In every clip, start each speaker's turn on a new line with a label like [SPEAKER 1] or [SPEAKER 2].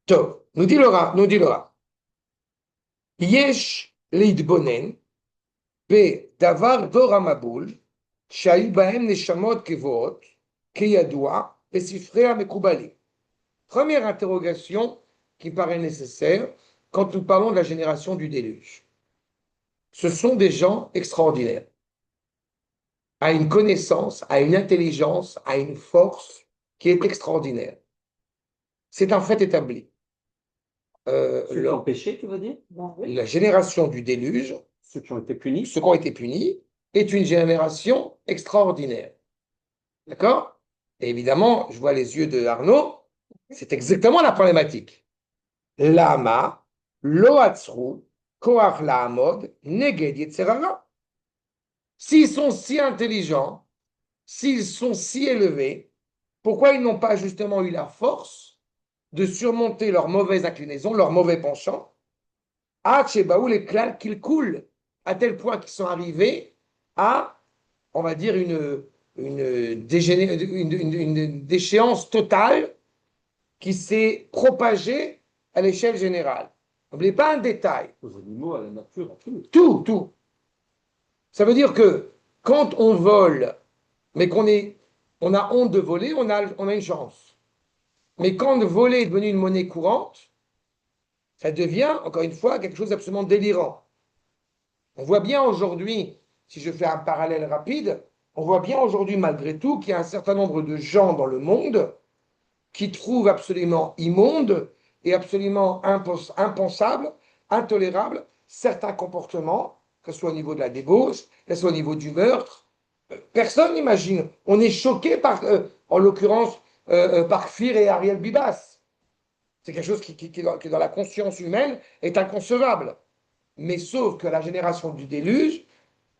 [SPEAKER 1] טוב, nous dit le Rav. יש להתבונן בדבר דור המבול, שהיו בהם נשמות גבוהות, כידוע, בספרי המקובלים. Première interrogation qui paraît nécessaire quand nous parlons de la génération du déluge. Ce sont des gens extraordinaires, à une connaissance, à une intelligence, à une force qui est extraordinaire. C'est un fait établi.
[SPEAKER 2] Ceux qui ont péché, tu veux dire?
[SPEAKER 1] La génération du déluge,
[SPEAKER 2] Ceux qui ont été punis.
[SPEAKER 1] ceux qui ont été punis, est une génération extraordinaire. D'accord? Et évidemment, je vois les yeux de Arnaud, c'est exactement la problématique. Lama, lo atzru, koach la'amod, neged yetzerara. S'ils sont si intelligents, s'ils sont si élevés, pourquoi ils n'ont pas justement eu la force de surmonter leurs mauvaises inclinaisons, leurs mauvais penchants, les clals qu'ils coulent, à tel point qu'ils sont arrivés à, on va dire, une déchéance totale qui s'est propagée à l'échelle générale. N'oubliez pas un détail.
[SPEAKER 2] Aux animaux, à la nature, à tout.
[SPEAKER 1] Tout. Ça veut dire que quand on vole, mais on a honte de voler, on a une chance. Mais quand voler est devenu une monnaie courante, ça devient, encore une fois, quelque chose d'absolument délirant. On voit bien aujourd'hui, si je fais un parallèle rapide, on voit bien aujourd'hui, malgré tout, qu'il y a un certain nombre de gens dans le monde qui trouvent absolument immonde et absolument impensable, intolérable, certains comportements, que ce soit au niveau de la débauche, que ce soit au niveau du meurtre. Personne n'imagine. On est choqué par, en l'occurrence, par Kfir et Ariel Bibas. C'est quelque chose qui, dans la conscience humaine, est inconcevable. Mais sauf que la génération du déluge,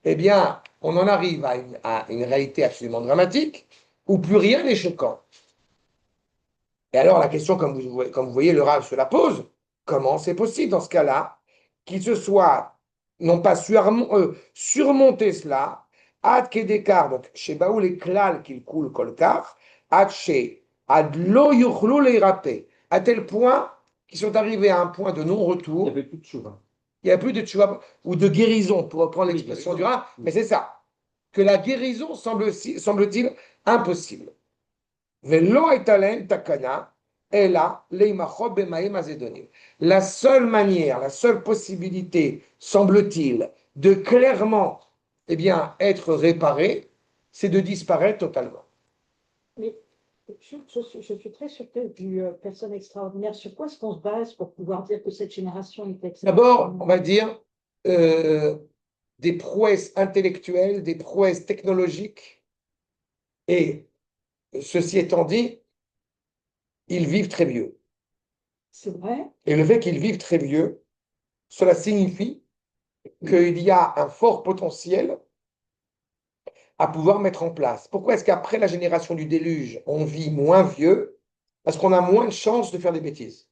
[SPEAKER 1] eh bien, on en arrive à une réalité absolument dramatique où plus rien n'est choquant. Et alors, la question, comme vous voyez, le Rav se la pose, comment c'est possible dans ce cas-là qu'il se soit, non pas surmonté cela, ad kedekar, donc chez Baoul et Klal qu'il coule kolkar, ad chez ad lo yuchlu leirape, à tel point qu'ils sont arrivés à un point de
[SPEAKER 2] Il
[SPEAKER 1] non-retour.
[SPEAKER 2] n'y avait plus de chouva.
[SPEAKER 1] Il n'y a plus de tchouva ou de guérison, pour reprendre l'expression du Rav, mais c'est ça, que la guérison semble-t-il impossible. Velo etalen takana, ela leimacho bemaim azedonim. La seule manière, la seule possibilité, semble-t-il, de clairement être réparé, c'est de disparaître totalement.
[SPEAKER 3] Mais je suis très surprise du personne extraordinaire. Sur quoi est-ce qu'on se base pour pouvoir dire que cette génération est extraordinaire?
[SPEAKER 1] D'abord, on va dire des prouesses intellectuelles, des prouesses technologiques, et ceci étant dit, ils vivent très vieux.
[SPEAKER 3] C'est vrai.
[SPEAKER 1] Et le fait qu'ils vivent très vieux, cela signifie qu'il y a un fort potentiel à pouvoir mettre en place. Pourquoi est-ce qu'après la génération du déluge, on vit moins vieux? Parce qu'on a moins de chances de faire des bêtises.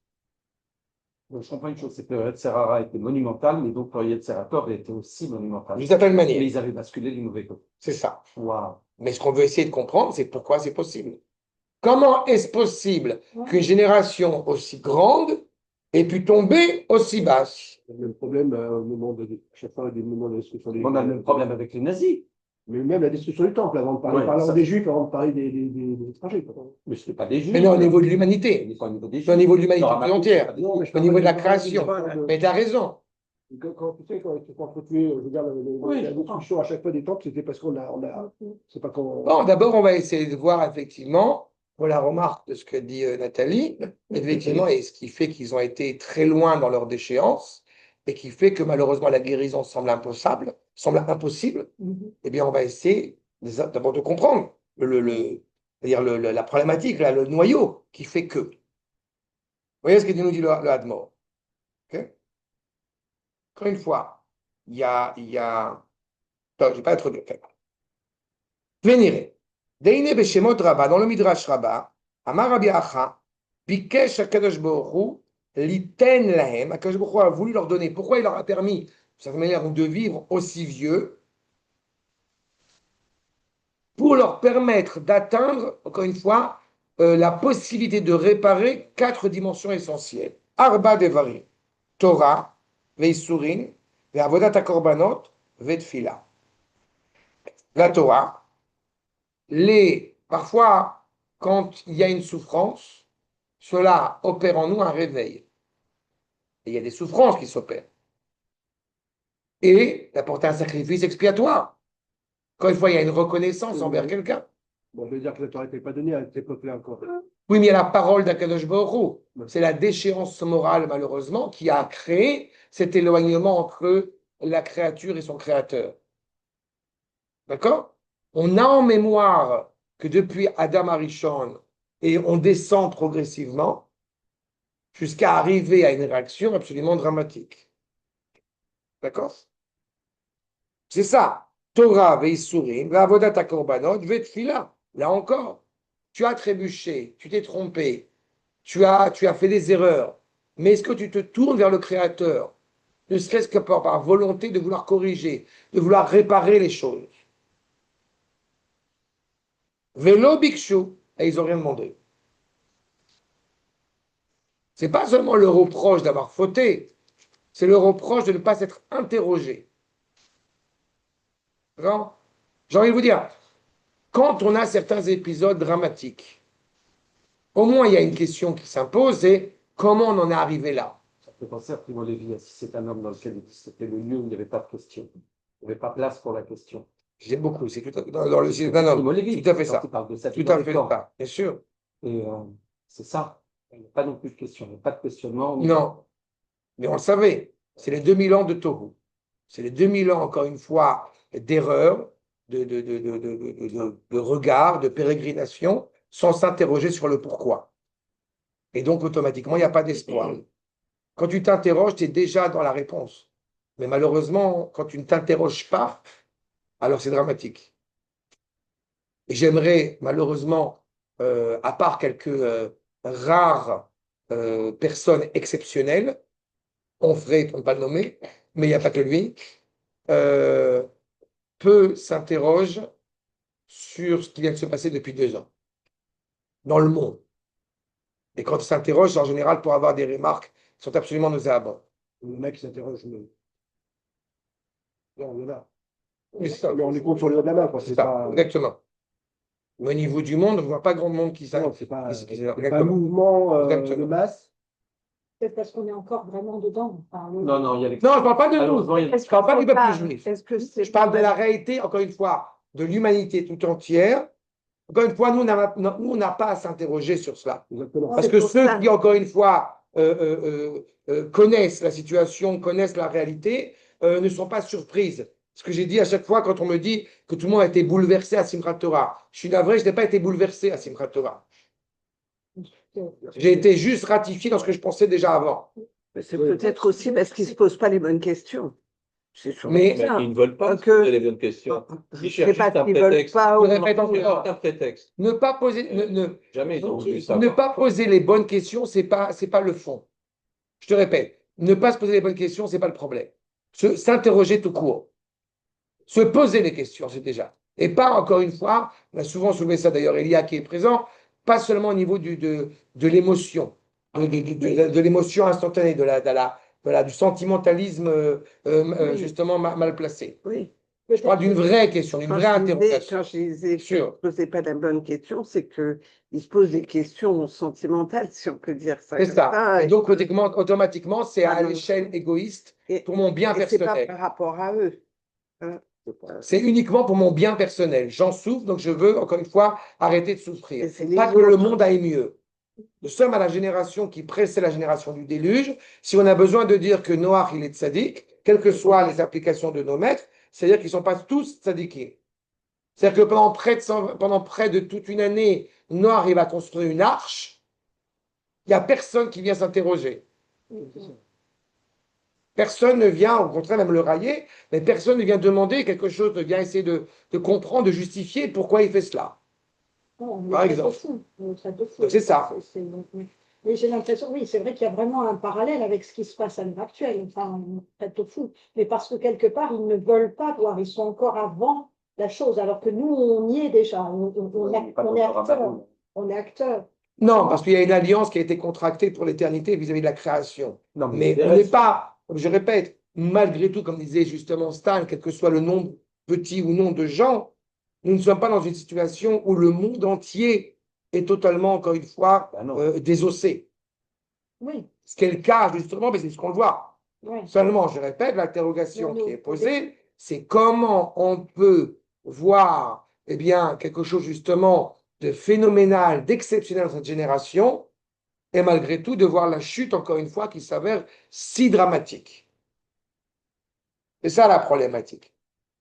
[SPEAKER 2] Donc, je comprends une chose, c'est que le Yetzerara était monumental, mais donc le Yetzerator était aussi monumental.
[SPEAKER 1] D'une certaine manière.
[SPEAKER 2] Mais ils avaient basculé du mauvais côté.
[SPEAKER 1] C'est ça.
[SPEAKER 2] Wow.
[SPEAKER 1] Mais ce qu'on veut essayer de comprendre, c'est pourquoi c'est possible. Comment est-ce possible qu'une génération aussi grande ait pu tomber aussi basse?
[SPEAKER 4] Il y a le même problème au moment de chaque fois des moments de destruction des
[SPEAKER 2] On a le même problème avec les nazis.
[SPEAKER 4] Mais même la destruction du temple, avant de parler, parlant des juifs, avant de parler des étrangers.
[SPEAKER 2] Mais ce n'est pas des juifs.
[SPEAKER 1] Mais non, au niveau de l'humanité.
[SPEAKER 2] Pas au niveau des juifs.
[SPEAKER 1] C'est au niveau de l'humanité tout entière.
[SPEAKER 4] Non,
[SPEAKER 1] Au niveau de la création. Mais tu as raison.
[SPEAKER 4] Quand tu sais, quand ils se sont entretués, je regarde la destruction à chaque fois des temples, c'était parce c'est pas qu'on.
[SPEAKER 1] Bon, d'abord, on va essayer de voir effectivement, pour la remarque de ce que dit Nathalie, effectivement, et ce qui fait qu'ils ont été très loin dans leur déchéance, et qui fait que malheureusement la guérison semble impossible, eh bien, on va essayer d'abord de comprendre c'est-à-dire la problématique, là, le noyau qui fait que. Vous voyez ce que nous dit le Hadmor. Okay. Encore une fois, il y a... Non, je ne vais pas être dur. Venire. Deine beshemot Rabba, dans le Midrash Rabba, Amar Rabbi Acha, Bikesh HaKadosh Baruch Hu, Liten Lahem, HaKadosh Baruch Hu a voulu leur donner. Pourquoi il leur a permis, de cette manière, de vivre aussi vieux? Pour leur permettre d'atteindre, encore une fois, la possibilité de réparer 4 dimensions essentielles. Arba devarim, Torah, veisurin, ve'avodat hakorbanot, ve'tfila. La Torah, parfois, quand il y a une souffrance, cela opère en nous un réveil. Et il y a des souffrances qui s'opèrent. Et d'apporter un sacrifice expiatoire. Quand une fois, il y a une reconnaissance envers quelqu'un.
[SPEAKER 4] Bon, je veux dire que la Torah n'était pas donnée à cette époque-là encore.
[SPEAKER 1] Oui, mais il y a la parole d'Akadosh Baruch Hu. C'est la déchéance morale, malheureusement, qui a créé cet éloignement entre la créature et son créateur. D'accord? On a en mémoire que depuis Adam Arishon, et on descend progressivement jusqu'à arriver à une réaction absolument dramatique. D'accord? C'est ça. Torah ve'isurim, ve'avodat hakorbanot, ve'tfila. Là encore, tu as trébuché, tu t'es trompé, tu as fait des erreurs, mais est-ce que tu te tournes vers le Créateur, ne serait-ce que par volonté de vouloir corriger, de vouloir réparer les choses? Velo bikshu, et ils n'ont rien demandé. C'est pas seulement le reproche d'avoir fauté, c'est le reproche de ne pas s'être interrogé. D'accord? J'ai envie de vous dire, quand on a certains épisodes dramatiques, au moins il y a une question qui s'impose, c'est comment on en est arrivé là?
[SPEAKER 2] Ça fait penser à Primo Levi, si c'est un homme dans lequel c'était le lieu où il n'y avait pas de question. Il n'y avait pas place pour la question.
[SPEAKER 1] J'aime beaucoup, c'est tout dans le site d'un homme.
[SPEAKER 2] Primo Levi,
[SPEAKER 1] Tout à fait
[SPEAKER 2] quand
[SPEAKER 1] ça.
[SPEAKER 2] il parle de ça,
[SPEAKER 1] Tout à fait ça, bien sûr.
[SPEAKER 2] Et c'est ça. Il n'y a pas non plus de question, il n'y a pas de questionnement.
[SPEAKER 1] Non, mais on le savait, c'est les 2000 ans de Tohu. C'est les 2000 ans, encore une fois, d'erreur, de regard, de pérégrination, sans s'interroger sur le pourquoi. Et donc, automatiquement, il n'y a pas d'espoir. Quand tu t'interroges, tu es déjà dans la réponse. Mais malheureusement, quand tu ne t'interroges pas, alors c'est dramatique. Et j'aimerais, malheureusement, à part quelques rares personnes exceptionnelles, Onfray, pour ne pas le nommer, mais il n'y a pas que lui, peu s'interrogent sur ce qui vient de se passer depuis 2 ans dans le monde. Et quand ils s'interrogent, c'est en général pour avoir des remarques qui sont absolument nauséabondes.
[SPEAKER 4] Le mec s'interroge. Non, il y en a.
[SPEAKER 1] Oui, c'est ça.
[SPEAKER 4] Mais on les compte sur les doigts de la main, quoi.
[SPEAKER 1] C'est
[SPEAKER 4] C'est
[SPEAKER 1] ça,
[SPEAKER 4] pas.
[SPEAKER 1] exactement. Mais au niveau du monde, on ne voit pas grand monde qui
[SPEAKER 4] Non,
[SPEAKER 1] s'interroge.
[SPEAKER 4] c'est pas,
[SPEAKER 1] C'est-
[SPEAKER 4] c'est pas un
[SPEAKER 1] exactement.
[SPEAKER 4] mouvement de
[SPEAKER 1] Exactement.
[SPEAKER 4] masse.
[SPEAKER 3] Peut-être parce qu'on est encore vraiment dedans. Enfin,
[SPEAKER 2] Non, non, il y a les...
[SPEAKER 1] Non, je ne parle pas de
[SPEAKER 2] Alors,
[SPEAKER 1] nous.
[SPEAKER 2] il y a-
[SPEAKER 1] Je ne parle pas du peuple juif.
[SPEAKER 5] Est-ce que c'est
[SPEAKER 1] Je parle de la réalité, encore une fois, de l'humanité tout entière. Encore une fois, nous, on n'a pas à s'interroger sur cela.
[SPEAKER 4] Exactement.
[SPEAKER 1] Parce
[SPEAKER 5] C'est
[SPEAKER 1] que
[SPEAKER 5] pour
[SPEAKER 1] ceux
[SPEAKER 5] ça.
[SPEAKER 1] qui, encore une fois, connaissent la situation, connaissent la réalité, ne sont pas surprises. Ce que j'ai dit à chaque fois quand on me dit que tout le monde a été bouleversé à Simchat Torah. Je suis navré, je n'ai pas été bouleversé à Simchat Torah. J'ai été juste ratifié dans ce que je pensais déjà avant.
[SPEAKER 5] C'est
[SPEAKER 4] Oui.
[SPEAKER 5] peut-être aussi parce qu'ils ne se posent pas les bonnes questions. C'est sûrement
[SPEAKER 1] Mais-
[SPEAKER 5] ça.
[SPEAKER 6] Ils ne veulent pas
[SPEAKER 5] Que-
[SPEAKER 6] poser les bonnes questions.
[SPEAKER 5] Je
[SPEAKER 6] Ils
[SPEAKER 5] sais
[SPEAKER 6] cherchent
[SPEAKER 5] pas
[SPEAKER 6] juste un
[SPEAKER 5] s'ils veulent
[SPEAKER 6] prétexte.
[SPEAKER 5] pas
[SPEAKER 1] Je
[SPEAKER 5] ou
[SPEAKER 1] répète
[SPEAKER 5] non.
[SPEAKER 1] encore.
[SPEAKER 6] Ils cherchent un prétexte.
[SPEAKER 1] Ne pas poser,
[SPEAKER 6] Jamais ils ont voulu
[SPEAKER 1] ne
[SPEAKER 6] savoir.
[SPEAKER 1] pas poser les bonnes questions, c'est pas le fond. Je te répète, ne pas se poser les bonnes questions, c'est pas le problème. S'interroger tout court. Se poser les questions, c'est déjà. Et pas, encore une fois, on a souvent soulevé ça d'ailleurs, Elia qui est présent, pas seulement au niveau de l'émotion, de l'émotion instantanée, du sentimentalisme
[SPEAKER 5] Oui.
[SPEAKER 1] justement mal placé.
[SPEAKER 5] Oui.
[SPEAKER 1] Je parle d'une vraie question, d'une
[SPEAKER 5] Quand
[SPEAKER 1] vraie
[SPEAKER 5] je disais
[SPEAKER 1] interrogation.
[SPEAKER 5] qu'ils
[SPEAKER 1] Sûr.
[SPEAKER 5] ne se posaient pas la bonne question, c'est qu'ils se posent des questions sentimentales, si on peut dire ça.
[SPEAKER 1] C'est
[SPEAKER 5] comme
[SPEAKER 1] ça. Et donc,
[SPEAKER 5] que-
[SPEAKER 1] automatiquement, c'est à
[SPEAKER 5] Ah non.
[SPEAKER 1] l'échelle égoïste,
[SPEAKER 5] et-
[SPEAKER 1] pour mon bien
[SPEAKER 5] et c'est pas
[SPEAKER 1] personnel.
[SPEAKER 5] par rapport à eux.
[SPEAKER 1] C'est uniquement pour mon bien personnel. J'en souffre, donc je veux, encore une fois, arrêter de souffrir.
[SPEAKER 5] Et c'est les
[SPEAKER 1] Pas que le
[SPEAKER 5] autres.
[SPEAKER 1] monde aille mieux. Nous sommes à la génération qui précède la génération du déluge. Si on a besoin de dire que Noach, il est tzaddik, quelles que soient les applications de nos maîtres, c'est-à-dire qu'ils ne sont pas tous tzaddikim. C'est-à-dire que pendant près de toute une année, Noach, il va construire une arche. Il n'y a personne qui vient s'interroger. Personne ne vient, au contraire, même le railler, mais personne ne vient demander quelque chose, ne vient essayer de comprendre, de justifier pourquoi il fait cela.
[SPEAKER 3] Non, on
[SPEAKER 1] Par
[SPEAKER 3] le traite
[SPEAKER 1] exemple.
[SPEAKER 3] de fou, on le traite de fou.
[SPEAKER 1] Donc, c'est ça.
[SPEAKER 3] Oui. Mais j'ai l'impression, oui, c'est vrai qu'il y a vraiment un parallèle avec ce qui se passe à l'heure actuelle. Enfin, on le traite de fou. Mais parce que quelque part, ils ne veulent pas voir, ils sont encore avant la chose, alors que nous, on y est déjà. On est acteurs. On est acteurs.
[SPEAKER 1] Non, parce qu'il y a une alliance qui a été contractée pour l'éternité vis-à-vis de la création.
[SPEAKER 2] Non,
[SPEAKER 1] Mais on n'est pas, comme je répète, malgré tout, comme disait justement Stan, quel que soit le nombre petit ou non de gens, nous ne sommes pas dans une situation où le monde entier est totalement, encore une fois,
[SPEAKER 2] Ben non.
[SPEAKER 1] désossé.
[SPEAKER 3] Oui,
[SPEAKER 1] Ce qui est le cas, justement, mais c'est ce qu'on le voit.
[SPEAKER 3] oui.
[SPEAKER 1] Seulement, je répète, l'interrogation
[SPEAKER 3] Mais
[SPEAKER 1] qui est
[SPEAKER 3] nous,
[SPEAKER 1] posée, c'est comment on peut voir eh bien, quelque chose justement de phénoménal, d'exceptionnel dans cette génération, et malgré tout de voir la chute, encore une fois, qui s'avère si dramatique. C'est ça la problématique.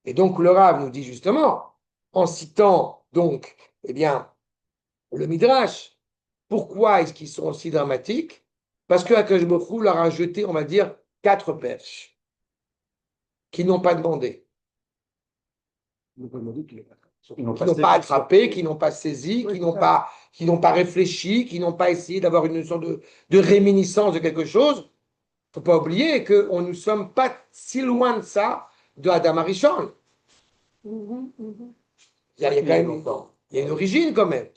[SPEAKER 1] Et donc le Rav nous dit justement, en citant donc, eh bien, le Midrash, pourquoi est-ce qu'ils sont aussi dramatiques? Parce que Akash Baruch Hu leur a jeté, on va dire, 4 perches qui n'ont pas demandé,
[SPEAKER 4] Ils n'ont pas demandé qu'il est pas.
[SPEAKER 1] qui n'ont pas attrapé, qui n'ont pas saisi,
[SPEAKER 4] Oui,
[SPEAKER 1] qui n'ont pas réfléchi, qui n'ont pas essayé d'avoir une sorte de réminiscence de quelque chose. Il ne faut pas oublier que nous ne sommes pas si loin de ça de Adam Arishon.
[SPEAKER 3] Mhm, mhm.
[SPEAKER 1] Il y a quand même il y a une origine quand même.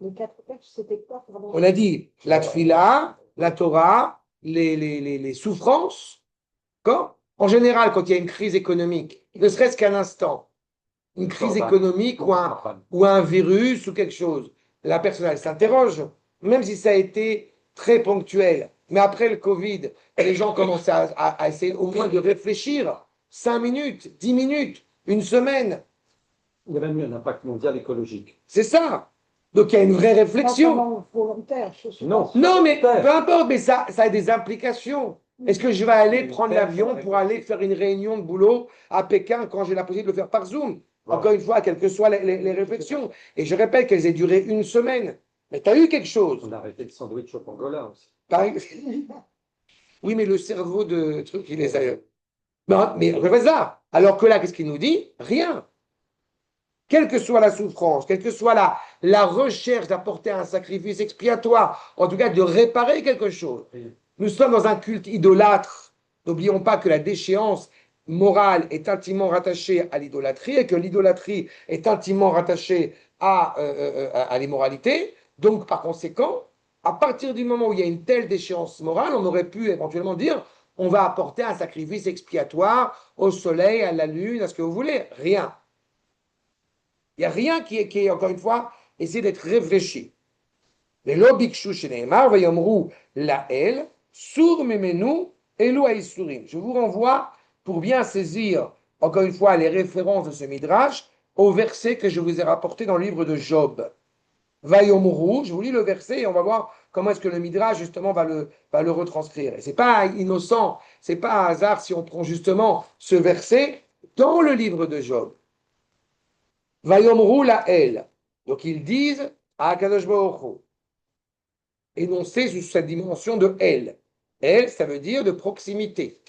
[SPEAKER 3] Les 4 textes, c'était quoi, pardon?
[SPEAKER 1] On a dit la tfila, la Torah, les souffrances. D'accord? En général, quand il y a une crise économique, ne serait-ce qu'un instant, une crise économique ou un virus ou quelque chose, la personne elle s'interroge, même si ça a été très ponctuel. Mais après le Covid, les gens commencent à essayer au moins de réfléchir 5 minutes, 10 minutes, une semaine.
[SPEAKER 2] Il y a même eu un impact mondial écologique.
[SPEAKER 1] C'est ça. Donc il y a une vraie réflexion.
[SPEAKER 3] Non, volontaire, je suis
[SPEAKER 2] Non.
[SPEAKER 3] pas sûre.
[SPEAKER 1] Non, mais peu importe, mais ça a des implications. Est-ce que je vais aller prendre l'avion pour aller faire une réunion de boulot à Pékin quand j'ai la possibilité de le faire par Zoom? Encore une fois, quelles que soient les réflexions. Et je répète qu'elles aient duré une semaine. Mais tu as eu quelque chose.
[SPEAKER 2] On a arrêté le sandwich au pangolin aussi.
[SPEAKER 1] Oui, mais le cerveau de truc, il est ailleurs. Non, mais refais ça. Alors que là, qu'est-ce qu'il nous dit? Rien. Quelle que soit la souffrance, quelle que soit la recherche d'apporter un sacrifice expiatoire, en tout cas de réparer quelque chose. Nous sommes dans un culte idolâtre. N'oublions pas que la déchéance morale est intimement rattachée à l'idolâtrie et que l'idolâtrie est intimement rattachée à l'immoralité. Donc, par conséquent, à partir du moment où il y a une telle déchéance morale, on aurait pu éventuellement dire on va apporter un sacrifice expiatoire au soleil, à la lune, à ce que vous voulez. Rien. Il n'y a rien qui est, encore une fois, essayer d'être réfléchi. Les lobikshu sheneemar vayomru lael sur memenu elu haisurim. Je vous renvoie pour bien saisir, encore une fois, les références de ce midrash au verset que je vous ai rapporté dans le livre de Job. Vayomru, je vous lis le verset et on va voir comment est-ce que le midrash justement va le retranscrire. Et c'est pas innocent, c'est pas un hasard si on prend justement ce verset dans le livre de Job. Vayomru lael. Donc ils disent à Akadosh Baruch Hu, énoncé sous cette dimension de elle. Elle, ça veut dire de proximité.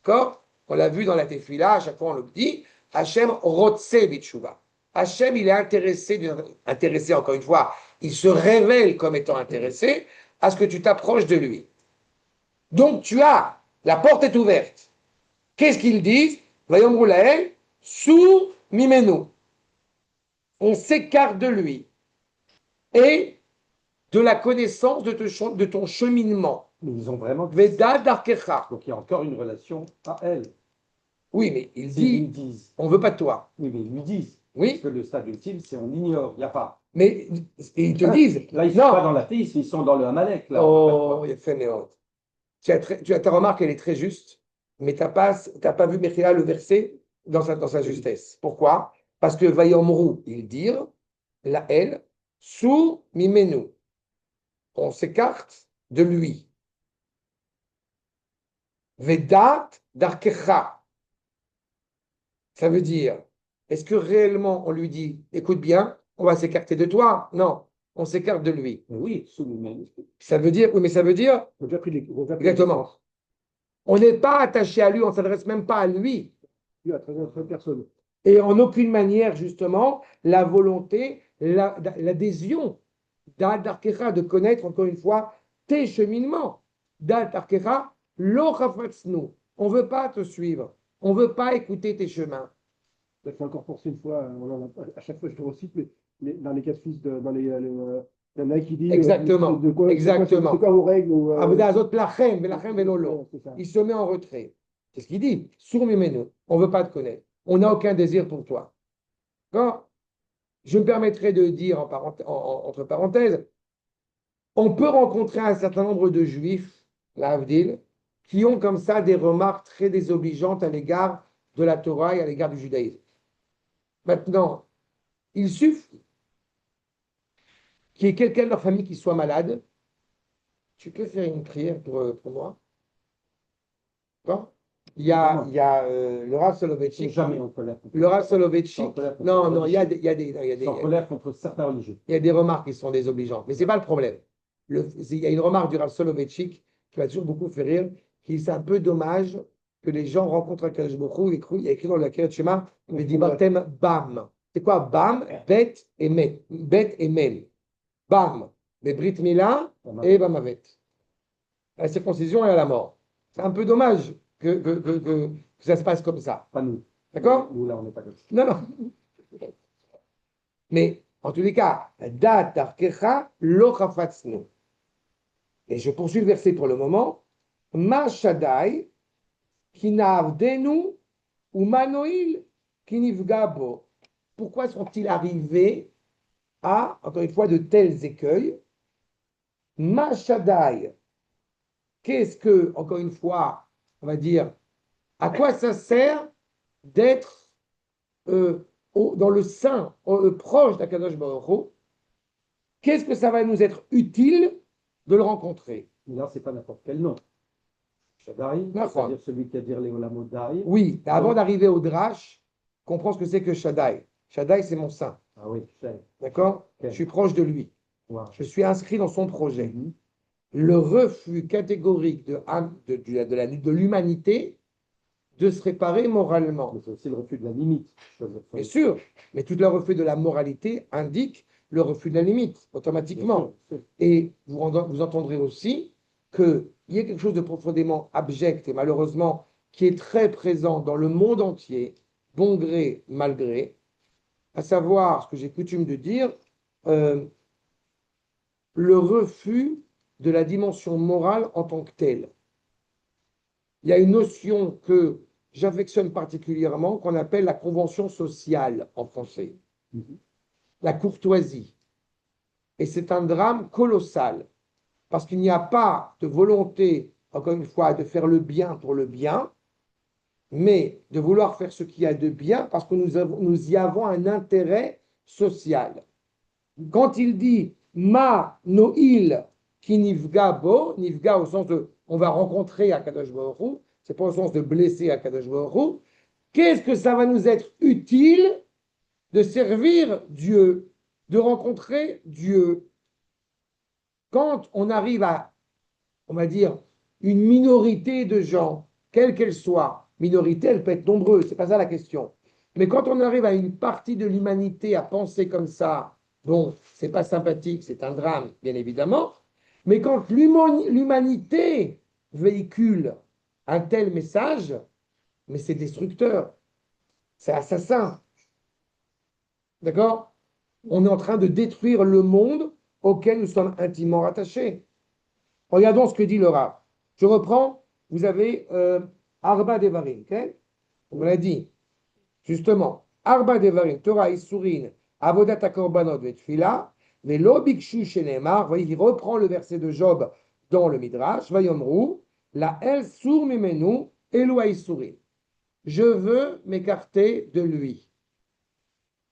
[SPEAKER 1] D'accord? On l'a vu dans la Tefila, à chaque fois on le dit, Hachem rotse bitshuva. Hachem, il est intéressé encore une fois, il se révèle comme étant intéressé à ce que tu t'approches de lui. Donc la porte est ouverte. Qu'est-ce qu'ils disent? Vayomru lael, sous mimenu. On s'écarte de lui. Et de la connaissance de ton cheminement.
[SPEAKER 2] Mais ils ont vraiment.
[SPEAKER 1] Veda darkecha.
[SPEAKER 2] Donc il y a encore une relation à elle.
[SPEAKER 1] Oui, mais il
[SPEAKER 2] Ils lui
[SPEAKER 1] dit,
[SPEAKER 2] disent.
[SPEAKER 1] on veut pas de toi.
[SPEAKER 2] Oui, mais ils lui disent.
[SPEAKER 1] Oui.
[SPEAKER 2] Parce que le stade ultime, c'est on ignore, il n'y a pas.
[SPEAKER 1] Mais ils te disent.
[SPEAKER 2] Là, ils ne sont pas dans l'athéisme, ils sont dans le Amalek. Là,
[SPEAKER 1] oh, il fait néant. Ta remarque, elle est très juste, mais tu n'as pas vu Mechila le verset dans sa justesse. Pourquoi? Parce que Vayomru, il dit, la elle, sous mimenu. On s'écarte de lui. Vedat darkecha. Ça veut dire, est-ce que réellement on lui dit, écoute bien, on va s'écarter de toi? Non, on s'écarte de lui.
[SPEAKER 2] Oui, sous lui-même.
[SPEAKER 1] Ça veut dire, oui, mais ça veut dire,
[SPEAKER 4] On a déjà pris
[SPEAKER 1] exactement. On n'est pas attaché à lui, on ne s'adresse même pas à lui.
[SPEAKER 4] lui à travers d'autres personnes.
[SPEAKER 1] Et en aucune manière, justement, la volonté, l'adhésion d'Arkecha, de connaître encore une fois tes cheminements. D'Arkecha, lo chafatznu. On ne veut pas te suivre. On ne veut pas écouter tes chemins.
[SPEAKER 4] Ça fait encore penser une fois, à chaque fois je te recite, mais dans les cas de fils, dans Il y en a qui disent
[SPEAKER 1] Exactement, exactement.
[SPEAKER 4] c'est quoi vos règles ou,
[SPEAKER 1] Avodah Azot Lachem, Velachem Velolo.
[SPEAKER 4] c'est ça.
[SPEAKER 1] Il se met en retrait. C'est ce qu'il dit. Sourd Mimenu. On ne veut pas te connaître. On n'a aucun désir pour toi. D'accord? Je me permettrai de dire entre parenthèses, on peut rencontrer un certain nombre de juifs, la Havdil, qui ont comme ça des remarques très désobligeantes à l'égard de la Torah et à l'égard du judaïsme. Maintenant, il suffit qu'il y ait quelqu'un de leur famille qui soit malade. Tu peux faire une prière pour moi? D'accord? Le Rav Soloveitchik.
[SPEAKER 2] Jamais en colère.
[SPEAKER 1] Le Rav Soloveitchik.
[SPEAKER 2] En colère contre
[SPEAKER 1] Non,
[SPEAKER 2] les
[SPEAKER 1] non, il y a des,
[SPEAKER 2] C'est en colère contre certains religieux.
[SPEAKER 1] il y a des remarques qui sont désobligeantes, mais ce n'est pas le problème. Il y a une remarque du Rav Soloveitchik qui m'a toujours beaucoup fait rire, qui est c'est un peu dommage que les gens rencontrent un Kadosh Baruch Hu, il y a écrit dans le Kiryat Shema, il dit Bartem Bam. C'est quoi Bam? Bet et Met. Bet et Mel. Bam. Les Brit Mila et Bamavet. La circoncision et à la mort. C'est un peu dommage que ça se passe comme ça.
[SPEAKER 2] Pas nous.
[SPEAKER 1] D'accord?
[SPEAKER 2] Nous, là, on n'est pas comme ça.
[SPEAKER 1] Non, non. Mais en tous les cas, Dat Arkecha Lo Chafatznu. Et je poursuis le verset pour le moment. Ma Shaddai Kinavdenu ou Manoil Kinivgabo. Pourquoi sont-ils arrivés à, encore une fois, de tels écueils? Ma Shaddai. Qu'est-ce que, encore une fois, on va dire, à quoi ça sert d'être dans le sein, proche d'Akadosh Baruch Hu? Qu'est-ce que ça va nous être utile de le rencontrer?
[SPEAKER 2] Là, ce n'est pas n'importe quel nom. Shaddai, c'est-à-dire celui qui a dit les Olamodai.
[SPEAKER 1] Oui, avant d'arriver au Drash, comprends ce que c'est que Shaddai. Shaddai, c'est mon sein.
[SPEAKER 2] Ah oui, Shaddai.
[SPEAKER 1] D'accord?
[SPEAKER 2] Okay.
[SPEAKER 1] Je suis proche de lui.
[SPEAKER 2] Wow.
[SPEAKER 1] Je suis inscrit dans son projet. Le refus catégorique de l'humanité de se réparer moralement.
[SPEAKER 2] Mais c'est aussi le refus de la limite.
[SPEAKER 1] Bien sûr, mais tout le refus de la moralité indique le refus de la limite, automatiquement.
[SPEAKER 2] Bien sûr.
[SPEAKER 1] Et vous entendrez aussi qu'il y a quelque chose de profondément abject et malheureusement qui est très présent dans le monde entier, bon gré, mal gré, à savoir ce que j'ai coutume de dire, le refus de la dimension morale en tant que telle. Il y a une notion que j'affectionne particulièrement, qu'on appelle la convention sociale en français, la courtoisie. Et c'est un drame colossal, parce qu'il n'y a pas de volonté, encore une fois, de faire le bien pour le bien, mais de vouloir faire ce qu'il y a de bien, parce que nous y avons un intérêt social. Quand il dit « ma noïl qui nifga bo », nifga au sens de « on va rencontrer Akadosh Baruch Hu », c'est pas au sens de blesser Akadosh Baruch Hu, qu'est-ce que ça va nous être utile de servir Dieu, de rencontrer Dieu? Quand on arrive à, on va dire, une minorité de gens, quelle qu'elle soit, minorité, elle peut être nombreuse, c'est pas ça la question. Mais quand on arrive à une partie de l'humanité à penser comme ça, bon, c'est pas sympathique, c'est un drame, bien évidemment, mais quand l'humanité véhicule un tel message, mais c'est destructeur, c'est assassin. D'accord? On est en train de détruire le monde auquel nous sommes intimement rattachés. Regardons ce que dit le Rav. Je reprends, vous avez Arba Devarim, okay? On l'a dit, justement, Arba Devarim, Torah Isurin, Avodat HaKorbanot Vetfila, Velo Bikshu Shenemar, voyez, il reprend le verset de Job dans le Midrash, Vayomru, La El Sur Mimenu, Elu Isurin. Je veux m'écarter de lui.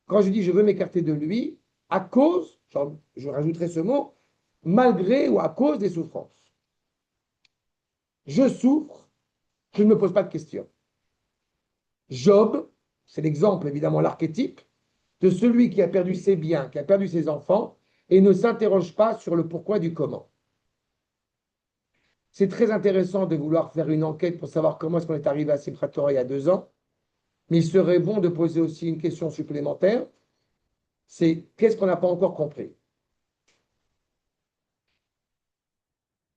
[SPEAKER 1] Quand je dis je veux m'écarter de lui, à cause, je rajouterai ce mot, malgré ou à cause des souffrances. Je souffre, je ne me pose pas de questions. Job, c'est l'exemple, évidemment, l'archétype de celui qui a perdu ses biens, qui a perdu ses enfants, et ne s'interroge pas sur le pourquoi du comment. C'est très intéressant de vouloir faire une enquête pour savoir comment est-ce qu'on est arrivé à Simchat Torah il y a 2 ans, mais il serait bon de poser aussi une question supplémentaire, c'est qu'est-ce qu'on n'a pas encore compris?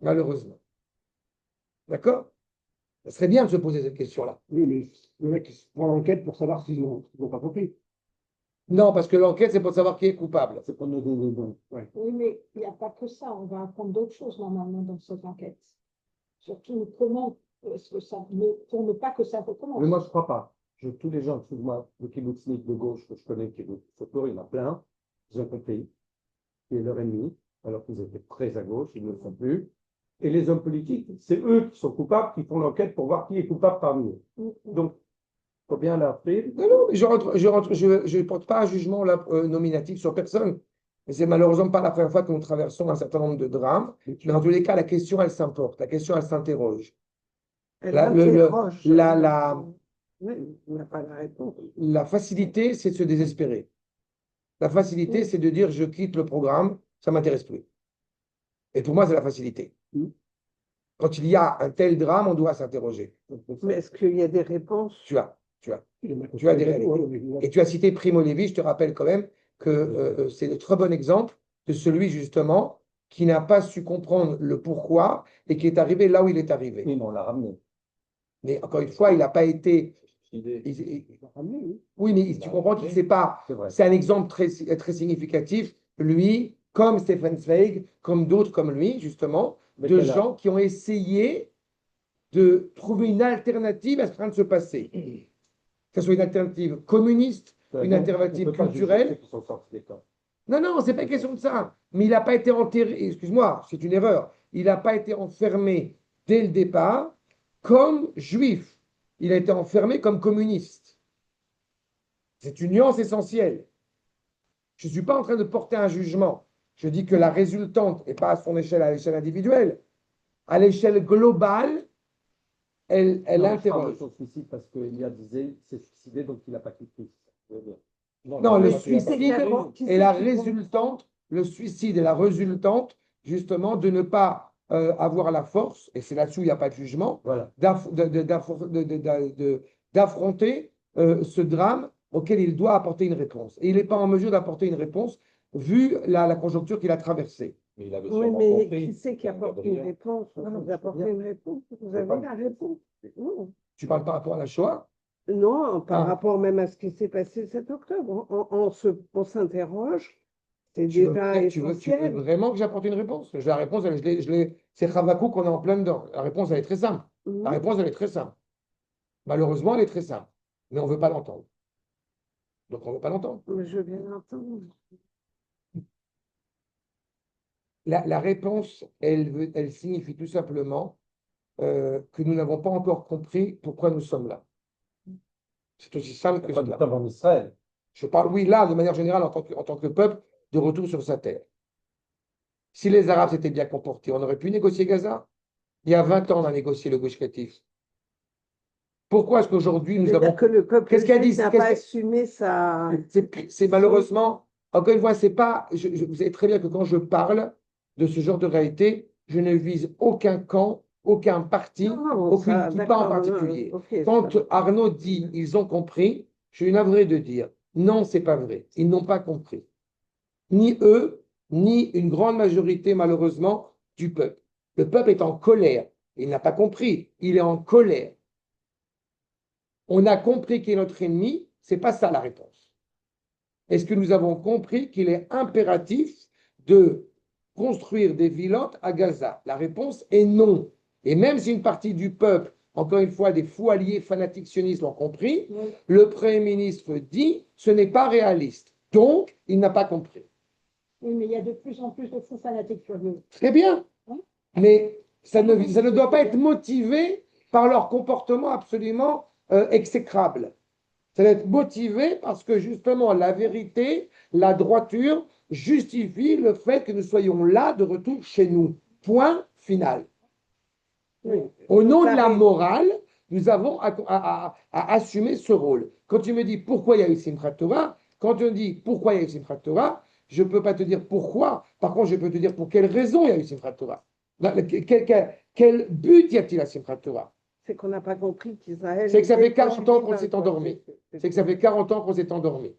[SPEAKER 1] Malheureusement. D'accord? Ça serait bien de se poser cette question-là.
[SPEAKER 4] Oui, mais le mec qui se prend l'enquête pour savoir s'ils n'ont pas compris.
[SPEAKER 1] Non, parce que l'enquête, c'est pour savoir qui est coupable.
[SPEAKER 2] C'est pour nous donner des dons. Ouais.
[SPEAKER 3] Oui, mais il n'y a pas que ça. On va apprendre d'autres choses normalement dans cette enquête. Surtout comment est-ce que ça pour ne pas que ça recommence.
[SPEAKER 2] Mais moi, je ne crois pas. Tous les gens, excuse-moi, le kibbutznik de gauche que je connais, qui est de photo, il y en a plein, ils ont compris qui est leur ennemi, alors qu'ils étaient très à gauche, ils ne le sont plus. Et les hommes politiques, c'est eux qui sont coupables, qui font l'enquête pour voir qui est coupable parmi eux. Donc, il faut bien l'appeler.
[SPEAKER 1] Non, non, je porte pas un jugement là, nominatif sur personne. Et c'est malheureusement pas la première fois que nous traversons un certain nombre de drames. Mais en tous les cas, la question, elle s'importe. La question, elle s'interroge.
[SPEAKER 5] Elle
[SPEAKER 1] La- le-
[SPEAKER 5] interroge.
[SPEAKER 1] la-
[SPEAKER 5] Oui, on n'a pas la réponse.
[SPEAKER 1] La facilité, c'est de se désespérer. La facilité, c'est de dire je quitte le programme, ça m'intéresse plus. Et pour moi, c'est la facilité. Quand il y a un tel drame, on doit s'interroger.
[SPEAKER 5] Mais est-ce qu'il y a des réponses?
[SPEAKER 1] Tu as des réalités. Et tu as cité Primo Levi, je te rappelle quand même que c'est le très bon exemple de celui justement qui n'a pas su comprendre le pourquoi et qui est arrivé là où il est arrivé.
[SPEAKER 2] Oui, mais on l'a ramené.
[SPEAKER 1] Mais encore une fois, il n'a pas été.
[SPEAKER 6] Idée.
[SPEAKER 1] Oui, mais tu comprends qu'il ne sait pas.
[SPEAKER 2] C'est vrai.
[SPEAKER 1] C'est un exemple très, très significatif. Lui, comme Stefan Zweig, comme d'autres comme lui, justement,
[SPEAKER 2] Mais
[SPEAKER 1] de
[SPEAKER 2] quel âge?
[SPEAKER 1] gens qui ont essayé de trouver une alternative à ce qui est en train de se passer. Que ce soit une alternative communiste, une alternative culturelle.
[SPEAKER 2] Qui sont sortis des camps.
[SPEAKER 1] Non, non, c'est pas une question de ça. Mais il n'a pas été enterré, excuse-moi, c'est une erreur. Il n'a pas été enfermé dès le départ comme juif. Il a été enfermé comme communiste. C'est une nuance essentielle. Je ne suis pas en train de porter un jugement. Je dis que la résultante, et pas à son échelle, à l'échelle individuelle, à l'échelle globale, elle
[SPEAKER 2] Non, je parle
[SPEAKER 1] interroge.
[SPEAKER 2] de son suicide parce qu'Elia disait s'est suicidé, donc il n'a pas quitté.
[SPEAKER 1] Non, le
[SPEAKER 5] Mais qui c'est
[SPEAKER 1] suicide
[SPEAKER 5] qui
[SPEAKER 1] est
[SPEAKER 5] c'est
[SPEAKER 1] la
[SPEAKER 5] qui
[SPEAKER 1] résultante, le suicide est la résultante justement de ne pas avoir la force, et c'est là-dessus où il n'y a pas de jugement,
[SPEAKER 2] Voilà.
[SPEAKER 1] d'affronter ce drame auquel il doit apporter une réponse. Et il n'est pas en mesure d'apporter une réponse vu la conjoncture qu'il a traversée.
[SPEAKER 6] Mais il avait
[SPEAKER 5] Oui,
[SPEAKER 6] sûrement
[SPEAKER 5] mais
[SPEAKER 6] compris.
[SPEAKER 5] qui c'est qui apporte une réponse? Vous apportez une réponse? Vous avez la réponse? Non.
[SPEAKER 1] Tu parles par rapport à la Shoah?
[SPEAKER 5] Non, par
[SPEAKER 1] Ah.
[SPEAKER 5] rapport même à ce qui s'est passé le 7 octobre. On s'interroge. C'est
[SPEAKER 1] Tu veux,
[SPEAKER 5] déjà
[SPEAKER 1] tu veux
[SPEAKER 5] essentiel.
[SPEAKER 1] vraiment que j'apporte une réponse? La réponse, c'est Havakouk qu'on est en plein dedans. La réponse, elle est très simple. La réponse, elle est très simple. Malheureusement, elle est très simple. Mais on ne veut pas l'entendre. Donc, on ne veut pas l'entendre.
[SPEAKER 5] Mais je viens d'entendre.
[SPEAKER 1] La réponse, elle signifie tout simplement que nous n'avons pas encore compris pourquoi nous sommes là. C'est aussi simple que
[SPEAKER 2] Pas de
[SPEAKER 1] cela.
[SPEAKER 2] temps en Israël.
[SPEAKER 1] Je parle, oui, là, de manière générale, en tant que peuple, de retour sur sa terre. Si les Arabes s'étaient bien comportés, on aurait pu négocier Gaza. Il y a 20 ans, on a négocié le Gush Katif. Pourquoi est-ce qu'aujourd'hui, nous
[SPEAKER 5] C'est-à-dire
[SPEAKER 1] avons.
[SPEAKER 5] que le peuple
[SPEAKER 1] Qu'est-ce qu'a dit-
[SPEAKER 5] juif n'a
[SPEAKER 1] qu'est-ce
[SPEAKER 5] pas
[SPEAKER 1] que-
[SPEAKER 5] assumé sa...
[SPEAKER 1] C'est malheureusement, encore une fois, c'est pas. Vous savez très bien que quand je parle de ce genre de réalité, je ne vise aucun camp, aucun parti,
[SPEAKER 5] Non,
[SPEAKER 1] aucune
[SPEAKER 5] ça,
[SPEAKER 1] kippa en
[SPEAKER 5] d'accord,
[SPEAKER 1] particulier.
[SPEAKER 5] non, ok,
[SPEAKER 1] Quand
[SPEAKER 5] ça-
[SPEAKER 1] Arnaud dit ils ont compris, je suis navré de dire non, c'est pas vrai. Ils n'ont pas compris. Ni eux, ni une grande majorité, malheureusement, du peuple. Le peuple est en colère. Il n'a pas compris. Il est en colère. On a compris qui est notre ennemi. C'est pas ça la réponse. Est-ce que nous avons compris qu'il est impératif de construire des villottes à Gaza? La réponse est non. Et même si une partie du peuple, encore une fois, des fous alliés fanatiques sionistes l'ont compris,
[SPEAKER 3] Oui.
[SPEAKER 1] le Premier ministre dit ce n'est pas réaliste. Donc, il n'a pas compris.
[SPEAKER 3] Oui, mais il y a de plus en plus de fous fanatiques furieux.
[SPEAKER 1] Très bien.
[SPEAKER 3] Oui.
[SPEAKER 1] Mais ça ne doit pas être motivé par leur comportement absolument exécrable. Ça doit être motivé parce que justement la vérité, la droiture justifie le fait que nous soyons là de retour chez nous. Point final.
[SPEAKER 5] Oui.
[SPEAKER 1] Au nom de la
[SPEAKER 5] Pareil.
[SPEAKER 1] morale, nous avons à assumer ce rôle. Quand tu me dis pourquoi il y a eu Simchat Torah, quand tu me dis pourquoi il y a eu Simchat Torah, je ne peux pas te dire pourquoi. Par contre, je peux te dire pour quelle raison il y a eu Simchat Torah. Quel but y a-t-il à Simchat Torah?
[SPEAKER 5] C'est qu'on n'a pas compris qu'Israël...
[SPEAKER 1] C'est que ça fait
[SPEAKER 5] était
[SPEAKER 1] 40 ans qu'on
[SPEAKER 5] poursuivi
[SPEAKER 1] s'est
[SPEAKER 5] par-
[SPEAKER 1] endormi. C'est que ça fait 40 ans qu'on s'est endormi.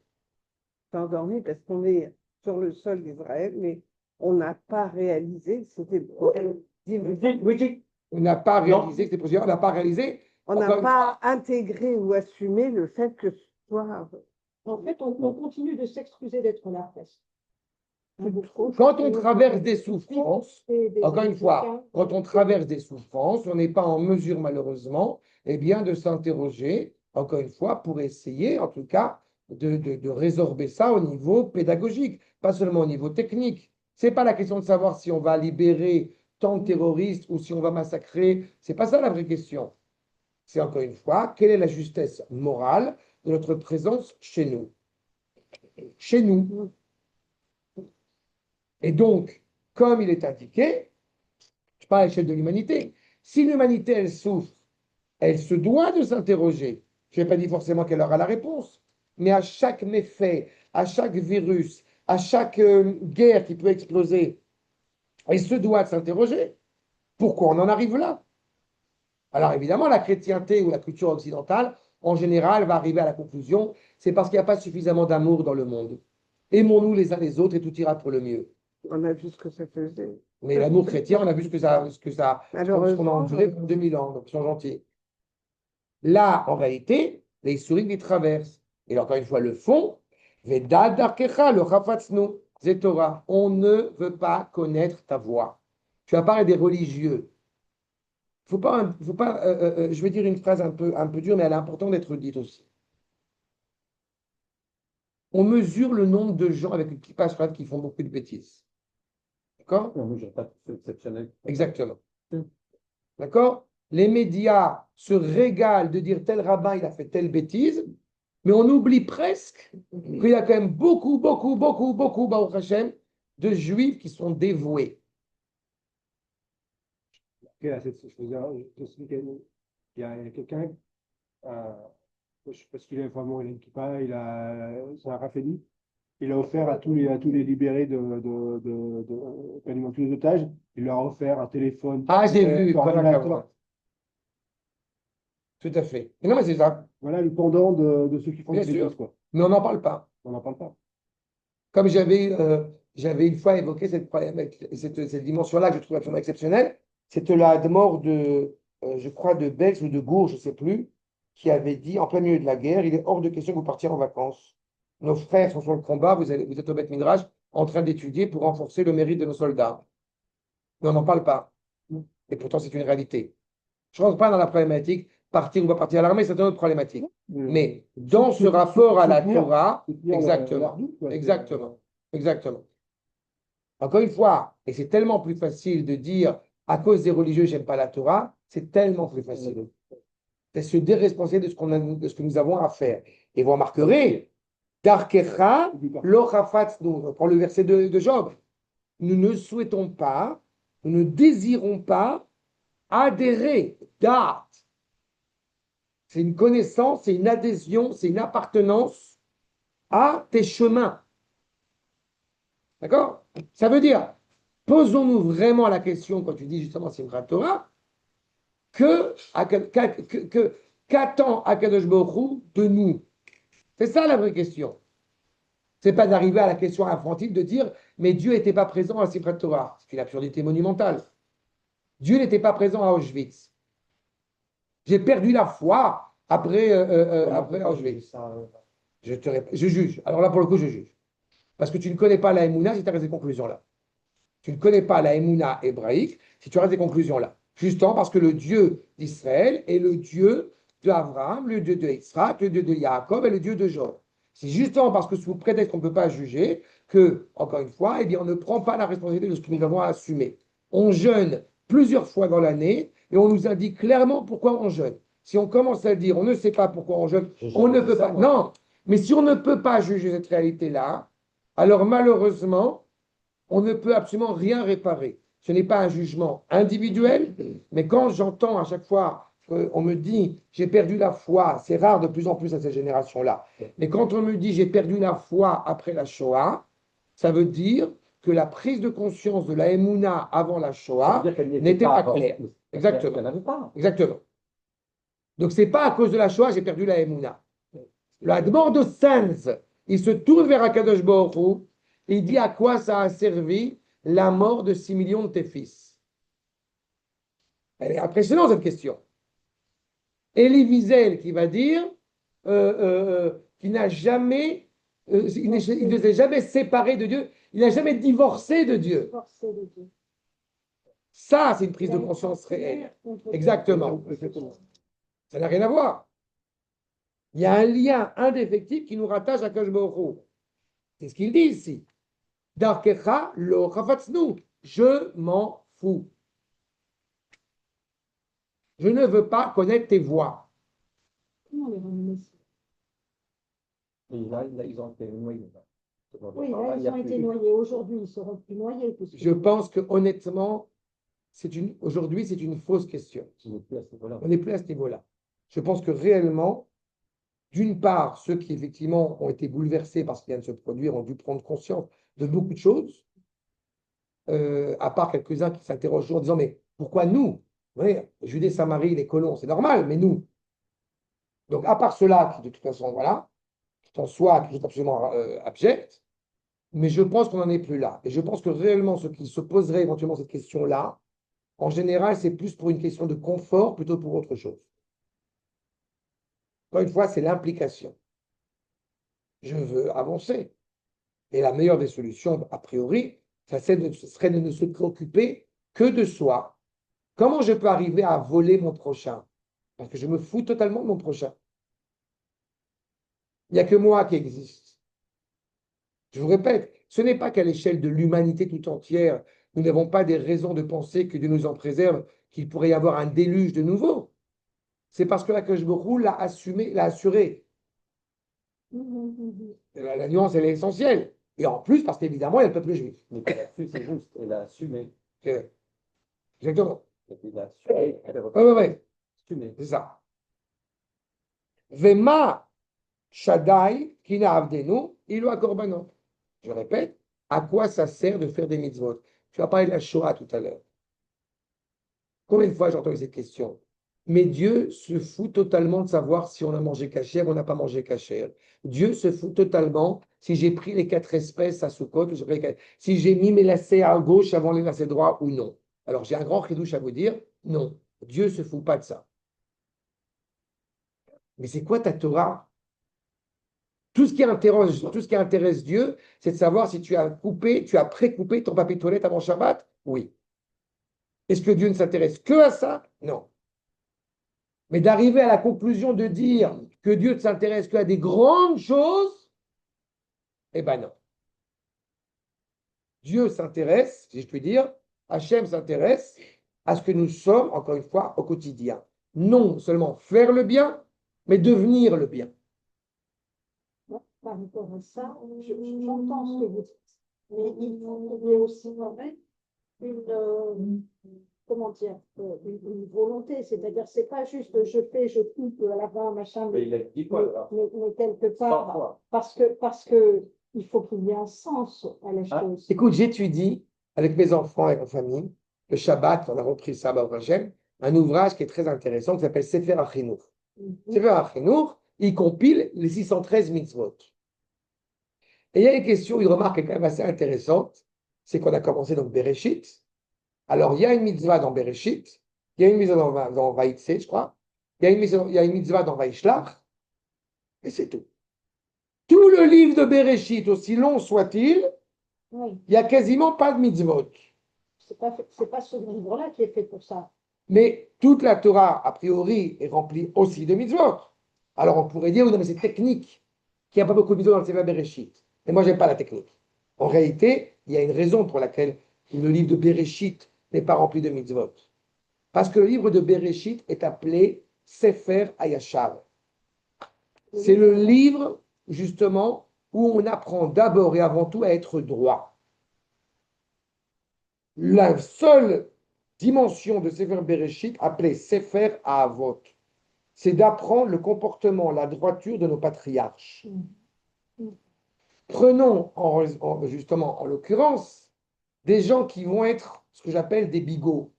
[SPEAKER 5] s'est endormi parce qu'on est sur le sol d'Israël, mais on n'a pas réalisé que c'était...
[SPEAKER 1] On n'a pas réalisé que c'était possible. On n'a pas réalisé.
[SPEAKER 5] On n'a
[SPEAKER 1] Encore une
[SPEAKER 5] pas intégré ou assumé le fait que ce soit
[SPEAKER 3] En fait, on continue de s'excuser d'être là, presque.
[SPEAKER 1] Quand on traverse des souffrances, encore une fois, quand on traverse des souffrances, on n'est pas en mesure, malheureusement, eh bien, de s'interroger, encore une fois, pour essayer, en tout cas, de résorber ça au niveau pédagogique, pas seulement au niveau technique. Ce n'est pas la question de savoir si on va libérer tant de terroristes ou si on va massacrer. Ce n'est pas ça la vraie question. C'est encore une fois, quelle est la justesse morale de notre présence chez nous? Chez nous. Et donc, comme il est indiqué, je parle à l'échelle de l'humanité, si l'humanité, elle souffre, elle se doit de s'interroger. Je n'ai pas dit forcément qu'elle aura la réponse, mais à chaque méfait, à chaque virus, à chaque guerre qui peut exploser, elle se doit de s'interroger. Pourquoi on en arrive là? Alors évidemment, la chrétienté ou la culture occidentale, en général, va arriver à la conclusion, c'est parce qu'il n'y a pas suffisamment d'amour dans le monde. Aimons-nous les uns les autres et tout ira pour le mieux.
[SPEAKER 5] On a vu ce que ça faisait.
[SPEAKER 1] Mais l'amour chrétien, on a vu ce qu'on a enduré pour 2000 ans, donc ils sont gentils. Là, en réalité, les souris les traversent. Et encore une fois, le fond, Vedad darkecha, le chafatznu, Zetora. On ne veut pas connaître ta voix. Tu as parlé des religieux. Faut pas, je vais dire une phrase un peu dure, mais elle est importante d'être dite aussi. On mesure le nombre de gens avec qui passent qui font beaucoup de bêtises. D'accord?
[SPEAKER 2] On ne mesure pas c'est exceptionnel.
[SPEAKER 1] Exactement. D'accord? Les médias se régalent de dire tel rabbin, il a fait telle bêtise, mais on oublie presque qu'il y a quand même beaucoup, Baruch Hashem, de juifs qui sont dévoués.
[SPEAKER 4] Je t'explique, il y a quelqu'un, parce qu'il est vraiment, il a une kippa, c'est un rafédi, il a offert à tous les libérés quasiment tous les otages, il leur a offert un téléphone.
[SPEAKER 1] Ah, j'ai vu.
[SPEAKER 4] Voilà,
[SPEAKER 1] Tout à fait. Mais non, mais c'est ça.
[SPEAKER 4] voilà le pendant de ceux qui font
[SPEAKER 1] Bien
[SPEAKER 4] des
[SPEAKER 1] sûr.
[SPEAKER 4] bêtises, quoi.
[SPEAKER 1] Mais on n'en parle pas.
[SPEAKER 4] On n'en parle pas.
[SPEAKER 1] Comme j'avais une fois évoqué cette dimension-là que je trouve absolument exceptionnelle, c'était la mort de, je crois, de Bex ou de Gour, je ne sais plus, qui avait dit en plein milieu de la guerre, il est hors de question que vous partiez en vacances. Nos frères sont sur le combat, vous êtes au Beth Midrash en train d'étudier pour renforcer le mérite de nos soldats. Mais on n'en parle pas. Et pourtant, c'est une réalité. Je ne rentre pas dans la problématique, partir ou pas partir à l'armée, c'est une autre problématique. Mais dans ce rapport à la Torah, exactement. Encore une fois, et c'est tellement plus facile de dire à cause des religieux, j'aime pas la Torah, c'est tellement plus facile. C'est se déresponsabiliser de ce que nous avons à faire. Et vous remarquerez, Darkecha, nous, on prend le verset de Job. Nous ne souhaitons pas, nous ne désirons pas adhérer, date. C'est une connaissance, c'est une adhésion, c'est une appartenance à tes chemins. D'accord? Ça veut dire, posons-nous vraiment la question, quand tu dis justement Simchat Torah, qu'attend Akadosh Baruch Hu de nous? C'est ça la vraie question. C'est pas d'arriver à la question infantile de dire, mais Dieu n'était pas présent à Simchat Torah. C'est une absurdité monumentale. Dieu n'était pas présent à Auschwitz. J'ai perdu la foi après Auschwitz. Je juge. Alors là, pour le coup, je juge. Parce que tu ne connais pas la Emouna si tu as ces conclusions-là. Tu ne connais pas la Emouna hébraïque si tu as ces conclusions-là. Justement parce que le Dieu d'Israël est le Dieu d'Abraham, le Dieu de Yitzhak, le Dieu de Yaakov et le Dieu de Job. C'est justement parce que sous prétexte qu'on ne peut pas juger que, encore une fois, eh bien, on ne prend pas la responsabilité de ce que nous avons à assumer. On jeûne plusieurs fois dans l'année et on nous indique clairement pourquoi on jeûne. Si on commence à dire on ne sait pas pourquoi on jeûne, on ne peut pas. Non, mais si on ne peut pas juger cette réalité-là, alors malheureusement, on ne peut absolument rien réparer. Ce n'est pas un jugement individuel, mais quand j'entends à chaque fois qu'on me dit j'ai perdu la foi, c'est rare de plus en plus à cette génération-là, mais quand on me dit j'ai perdu la foi après la Shoah, ça veut dire que la prise de conscience de la Emouna avant la Shoah n'était pas claire. Exactement. Exactement. Donc c'est pas à cause de la Shoah j'ai perdu la Emouna. La mort de Sanz, il se tourne vers Akadosh Baruch Hu, et il dit à quoi ça a servi la mort de 6 millions de tes fils. Elle est impressionnante cette question. Elie Wiesel qui va dire qui n'a jamais, il ne s'est jamais séparé de Dieu, il n'a jamais divorcé de Dieu.
[SPEAKER 3] Forcé de Dieu.
[SPEAKER 1] Ça, c'est une prise
[SPEAKER 3] Il a
[SPEAKER 1] de
[SPEAKER 3] été
[SPEAKER 1] conscience réelle.
[SPEAKER 3] contre-
[SPEAKER 1] Exactement. Ça n'a rien à voir. Il y a un lien indéfectible qui nous rattache à Kadosh Baruch Hu. C'est ce qu'il dit ici. Darkecha lo chafatznu. Je m'en fous. Je ne veux pas connaître tes voies.
[SPEAKER 3] Comment les ramener ici?
[SPEAKER 2] Et là, ils ont été noyés.
[SPEAKER 3] Oui, là, ils ont été noyés. Aujourd'hui, ils seront plus noyés. puisque-
[SPEAKER 1] Je pense que honnêtement, aujourd'hui, c'est une fausse question.
[SPEAKER 2] On n'est plus à ce niveau-là.
[SPEAKER 1] On n'est plus à ce niveau-là. Je pense que réellement, d'une part, ceux qui effectivement ont été bouleversés par ce qui vient de se produire ont dû prendre conscience de beaucoup de choses, à part quelques-uns qui s'interrogent toujours en disant mais pourquoi nous? Oui, Judée, Samarie, les colons, c'est normal, mais nous. Donc, à part cela, qui de toute façon, voilà, qui en soi quelque chose d'absolument abject, mais je pense qu'on n'en est plus là. Et je pense que réellement, ceux qui se poseraient éventuellement cette question-là, en général, c'est plus pour une question de confort plutôt que pour autre chose. Encore une fois, c'est l'implication. Je veux avancer. Et la meilleure des solutions, a priori, ça serait de ne se préoccuper que de soi. Comment je peux arriver à voler mon prochain? Parce que je me fous totalement de mon prochain. Il n'y a que moi qui existe. Je vous répète, ce n'est pas qu'à l'échelle de l'humanité tout entière, nous n'avons pas des raisons de penser que Dieu nous en préserve, qu'il pourrait y avoir un déluge de nouveau. C'est parce que la Baruch l'a assumé, l'a assuré. La nuance, elle est essentielle. Et en plus, parce qu'évidemment, il y a le peuple juif.
[SPEAKER 2] Mais là-dessus, c'est juste. Elle a assumé.
[SPEAKER 1] Exactement.
[SPEAKER 2] Et puis, il a assumé. Elle a
[SPEAKER 1] Oui,
[SPEAKER 2] assumé.
[SPEAKER 1] c'est ça. Vema Shaddai, Kina Avdenu, Ilu Korbanot. Je répète, à quoi ça sert de faire des mitzvot? Tu as parlé de la Shoah tout à l'heure. Combien de fois j'ai entendu cette question? Mais Dieu se fout totalement de savoir si on a mangé cachère ou on n'a pas mangé cachère. Dieu se fout totalement si j'ai pris les 4 espèces à Sukkot, si j'ai mis mes lacets à gauche avant les lacets droits ou non. Alors j'ai un grand chidouche à vous dire, non, Dieu ne se fout pas de ça. Mais c'est quoi ta Torah? Tout ce qui intéresse Dieu, c'est de savoir si tu as coupé, tu as pré-coupé ton papier toilette avant Shabbat? Oui. Est-ce que Dieu ne s'intéresse que à ça? Non. Mais d'arriver à la conclusion de dire que Dieu ne s'intéresse qu'à des grandes choses, eh ben non. Dieu s'intéresse, si je puis dire, Hachem s'intéresse à ce que nous sommes, encore une fois, au quotidien. Non seulement faire le bien, mais devenir le bien.
[SPEAKER 3] Par rapport à ça, j'entends ce que vous dites. Mais il y a aussi comment dire, une volonté. C'est-à-dire, c'est pas juste je fais, je coupe à la fin, machin,
[SPEAKER 2] Mais il a dit quoi, là?
[SPEAKER 3] mais quelque
[SPEAKER 2] 100
[SPEAKER 3] part,
[SPEAKER 2] fois.
[SPEAKER 3] parce que il faut qu'il y ait un sens à la chose.
[SPEAKER 1] Écoute, j'étudie avec mes enfants et ma famille, le Shabbat, on a repris ça à Hachem, un ouvrage qui est très intéressant qui s'appelle Sefer HaChinour. Sefer HaChinour, il compile les 613 mitzvot. Et il y a une question, une remarque qui est quand même assez intéressante, c'est qu'on a commencé donc Bereshit. Alors, il y a une mitzvah dans Bereshit, il y a une mitzvah dans Vaïtse, je crois, il y a une mitzvah dans Vaïshlach, et c'est tout. Tout le livre de Bereshit, aussi long soit-il,
[SPEAKER 3] Oui,
[SPEAKER 1] il n'y a quasiment pas de mitzvot.
[SPEAKER 3] c'est pas ce livre-là qui est fait pour ça.
[SPEAKER 1] Mais toute la Torah, a priori, est remplie aussi de mitzvot. Alors on pourrait dire, oui, non, mais c'est technique, qu'il n'y a pas beaucoup de mitzvot dans le Sefer Bereshit. Et moi, je n'aime pas la technique. En réalité, il y a une raison pour laquelle le livre de Bereshit n'est pas rempli de mitzvot. Parce que le livre de Bereshit est appelé Sefer Hayashar. C'est le livre, justement, où on apprend d'abord et avant tout à être droit. La seule dimension de Sefer Bereshit, appelée Sefer Avot, c'est d'apprendre le comportement, la droiture de nos patriarches. Prenons justement, en l'occurrence, des gens qui vont être ce que j'appelle des bigots.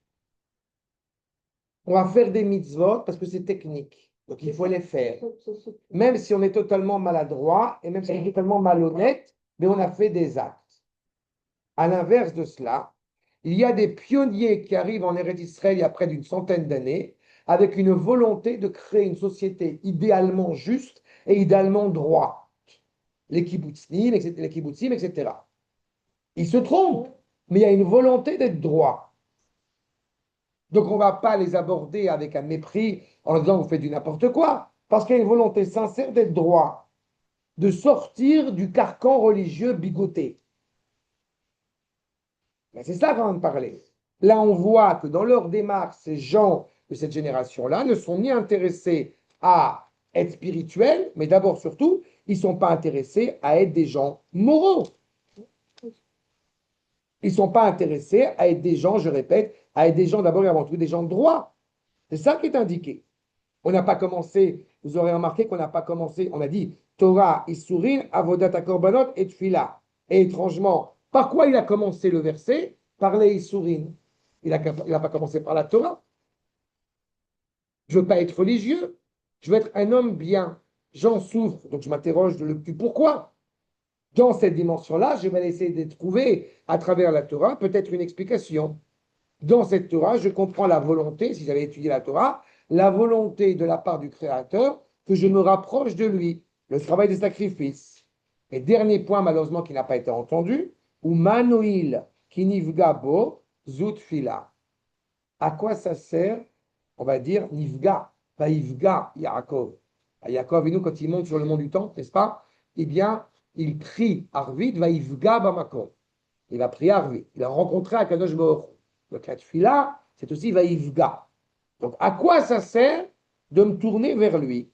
[SPEAKER 1] On va faire des mitzvot parce que c'est technique. Donc il faut les faire. Même si on est totalement maladroit et même si on est totalement malhonnête, mais on a fait des actes. À l'inverse de cela, il y a des pionniers qui arrivent en Eretz Israël il y a près d'une centaine d'années avec une volonté de créer une société idéalement juste et idéalement droite. Les kibbutzim, etc. Ils se trompent, mais il y a une volonté d'être droit. Donc on ne va pas les aborder avec un mépris en leur disant vous faites du n'importe quoi, parce qu'il y a une volonté sincère d'être droit, de sortir du carcan religieux bigoté. Ben, c'est ça qu'on va parler. Là, on voit que dans leur démarche, ces gens de cette génération-là ne sont ni intéressés à être spirituels, mais d'abord, surtout, ils ne sont pas intéressés à être des gens moraux. Ils ne sont pas intéressés à être des gens, je répète, à être des gens d'abord et avant tout, des gens droits. C'est ça qui est indiqué. On n'a pas commencé, vous aurez remarqué qu'on n'a pas commencé, on a dit Torah, Isurin, Avodat Korbanot et Tfila. Et étrangement, par quoi il a commencé le verset? Par les Isurin. Il n'a pas commencé par la Torah. Je ne veux pas être religieux. Je veux être un homme bien. J'en souffre. Donc je m'interroge du pourquoi. Dans cette dimension-là, je vais essayer de trouver à travers la Torah peut-être une explication. Dans cette Torah, je comprends la volonté, si j'avais étudié la Torah, la volonté de la part du Créateur que je me rapproche de lui, le travail des sacrifices. Et dernier point, malheureusement, qui n'a pas été entendu, ou manoïl kinivga bo zut fila. À quoi ça sert, on va dire, nivga, vaivga Yaakov. Yaakov, et nous, quand il monte sur le mont du Temple, n'est-ce pas? Eh bien, il prie Arvid, vaivga bamakom. Il a prié Arvid. Il a rencontré Akadosh Baruch. Donc la tfila, c'est aussi vaivga. Donc à quoi ça sert de me tourner vers lui?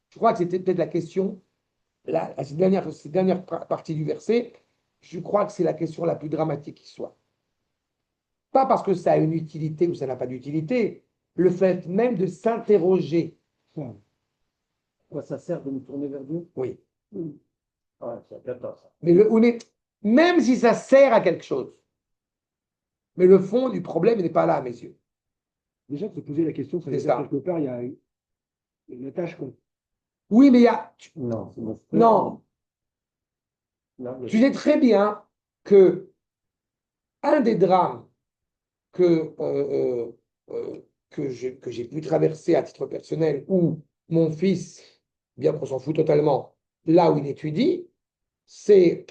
[SPEAKER 1] Je crois que c'était peut-être la question, cette dernière partie du verset, je crois que c'est la question la plus dramatique qui soit. Pas parce que ça a une utilité ou ça n'a pas d'utilité, le fait même de s'interroger.
[SPEAKER 2] Quoi, ça sert de me tourner vers Dieu?
[SPEAKER 1] Oui.
[SPEAKER 2] Ouais, c'est important, ça.
[SPEAKER 1] Mais même si ça sert à quelque chose, mais le fond du problème n'est pas là à mes yeux.
[SPEAKER 4] Déjà, de se poser la question, ça veut
[SPEAKER 1] C'est
[SPEAKER 4] dire
[SPEAKER 1] ça.
[SPEAKER 4] quelque part, il y a une tâche qu'on.
[SPEAKER 1] Oui, mais il y a.
[SPEAKER 2] Non, c'est mon frère.
[SPEAKER 1] Non,
[SPEAKER 2] Non,
[SPEAKER 1] tu sais très bien que un des drames que, que j'ai pu traverser à titre personnel, où mon fils, bien qu'on s'en fout totalement, là où il étudie, c'est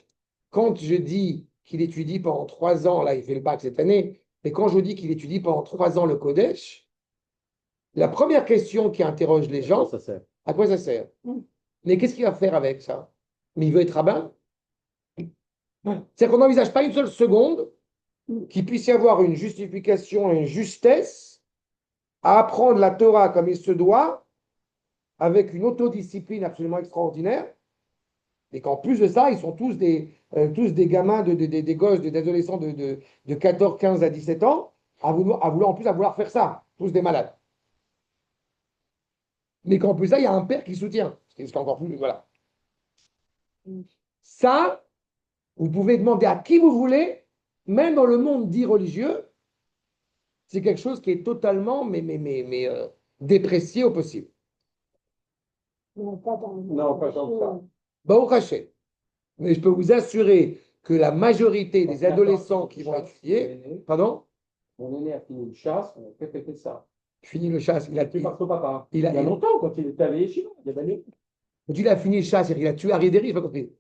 [SPEAKER 1] quand je dis qu'il étudie pendant 3 ans, là il fait le bac cette année, mais quand je dis qu'il étudie pendant 3 ans le Kodesh, la première question qui interroge les gens,
[SPEAKER 2] ça sert.
[SPEAKER 1] à quoi ça sert? Mais qu'est-ce qu'il va faire avec ça? Mais il veut être rabbin? C'est-à-dire qu'on n'envisage pas une seule seconde qu'il puisse y avoir une justification et une justesse à apprendre la Torah comme il se doit, avec une autodiscipline absolument extraordinaire, et qu'en plus de ça, ils sont tous des gamins, des gosses, des adolescents de 14, 15 à 17 ans, à vouloir faire ça, tous des malades. Mais qu'en plus de ça, il y a un père qui soutient, ce qui est encore plus, voilà. Ça, vous pouvez demander à qui vous voulez, même dans le monde dit religieux, c'est quelque chose qui est totalement déprécié au possible.
[SPEAKER 3] Non, pas dans le
[SPEAKER 2] Non, pas tant que ça.
[SPEAKER 1] Baruch Hashem. Mais je peux vous assurer que la majorité des adolescents qui vont étudier, pardon,
[SPEAKER 2] Mon aîné a fini le chasse, on a fait péter ça.
[SPEAKER 1] je finis le chasse,
[SPEAKER 2] Il a tué par son papa.
[SPEAKER 1] il
[SPEAKER 2] Il y a
[SPEAKER 1] a,
[SPEAKER 2] longtemps, quand il était à Yeshiva, il y a des années.
[SPEAKER 1] il a fini le chasse, il a tué Harry Derry, je n'ai pas compris.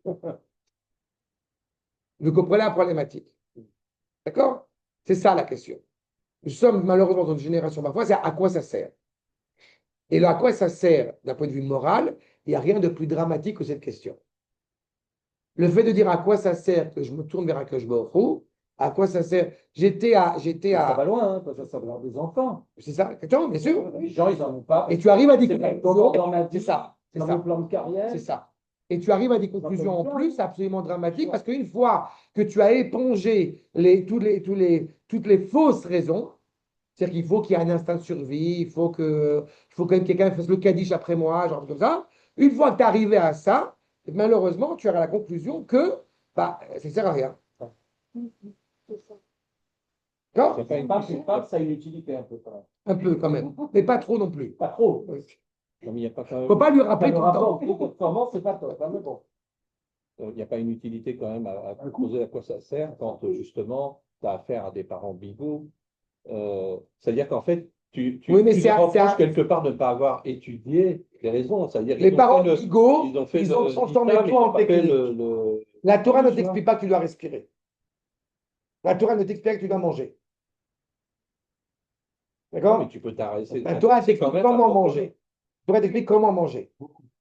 [SPEAKER 1] Vous comprenez la problématique. D'accord? C'est ça la question. Nous sommes malheureusement dans une génération parfois, c'est à quoi ça sert? Et là, à quoi ça sert d'un point de vue moral? Il n'y a rien de plus dramatique que cette question. Le fait de dire à quoi ça sert que je me tourne vers Akadosh Baruch Hu, à quoi ça sert?
[SPEAKER 2] Ça va loin, hein, ça va avoir des enfants.
[SPEAKER 1] C'est ça, attends, bien sûr.
[SPEAKER 2] Les gens, ils n'en ont pas.
[SPEAKER 1] Et tu arrives à des
[SPEAKER 2] C'est pas
[SPEAKER 1] conclusions.
[SPEAKER 2] dans ma
[SPEAKER 1] C'est
[SPEAKER 2] vie,
[SPEAKER 1] ça, c'est
[SPEAKER 2] dans
[SPEAKER 1] ça,
[SPEAKER 2] mon plan de carrière.
[SPEAKER 1] c'est ça. Et tu arrives à des conclusions en plus absolument dramatiques parce qu'une fois que tu as épongé toutes les fausses raisons, c'est-à-dire qu'il faut qu'il y ait un instinct de survie, il faut que quelqu'un fasse le kaddish après moi, genre comme ça. Une fois que tu es arrivé à ça, malheureusement, tu auras la conclusion que ça ne sert à rien.
[SPEAKER 3] C'est ça.
[SPEAKER 1] D'accord?
[SPEAKER 2] Une femme, ça a une utilité un peu quand même.
[SPEAKER 1] Un peu quand même, mais pas trop non plus.
[SPEAKER 2] Pas trop.
[SPEAKER 6] Comme il n'y a pas quand
[SPEAKER 1] Il ne
[SPEAKER 6] même,
[SPEAKER 1] faut pas lui rappeler
[SPEAKER 2] Le
[SPEAKER 1] tout le temps.
[SPEAKER 2] rapport performance, c'est pas top. Hein, mais bon.
[SPEAKER 6] il n'y a pas une utilité quand même à creuser à quoi ça sert quand justement tu as affaire à des parents bigots. C'est-à-dire qu'en fait, tu
[SPEAKER 1] Oui, mais
[SPEAKER 6] te
[SPEAKER 1] c'est
[SPEAKER 6] reproches quelque part de ne pas avoir étudié des raisons. C'est-à-dire
[SPEAKER 1] Les
[SPEAKER 6] qu'ils ont
[SPEAKER 1] parents
[SPEAKER 6] fait le-
[SPEAKER 1] bigots,
[SPEAKER 6] ils ont fait
[SPEAKER 1] ils ont
[SPEAKER 6] le
[SPEAKER 1] transformé
[SPEAKER 6] dictat, mais
[SPEAKER 1] tout
[SPEAKER 6] ils
[SPEAKER 1] en
[SPEAKER 6] n'ont pas fait
[SPEAKER 1] technique.
[SPEAKER 6] le-
[SPEAKER 1] La Torah ne
[SPEAKER 6] Oui,
[SPEAKER 1] t'explique pas que tu dois respirer. La Torah ne t'explique pas que tu dois manger.
[SPEAKER 6] Non, mais
[SPEAKER 1] D'accord?
[SPEAKER 6] tu peux t'arrêter.
[SPEAKER 1] La Torah
[SPEAKER 6] C'est
[SPEAKER 1] t'explique
[SPEAKER 6] quand même
[SPEAKER 1] comment
[SPEAKER 6] important.
[SPEAKER 1] manger. La Torah t'explique comment manger.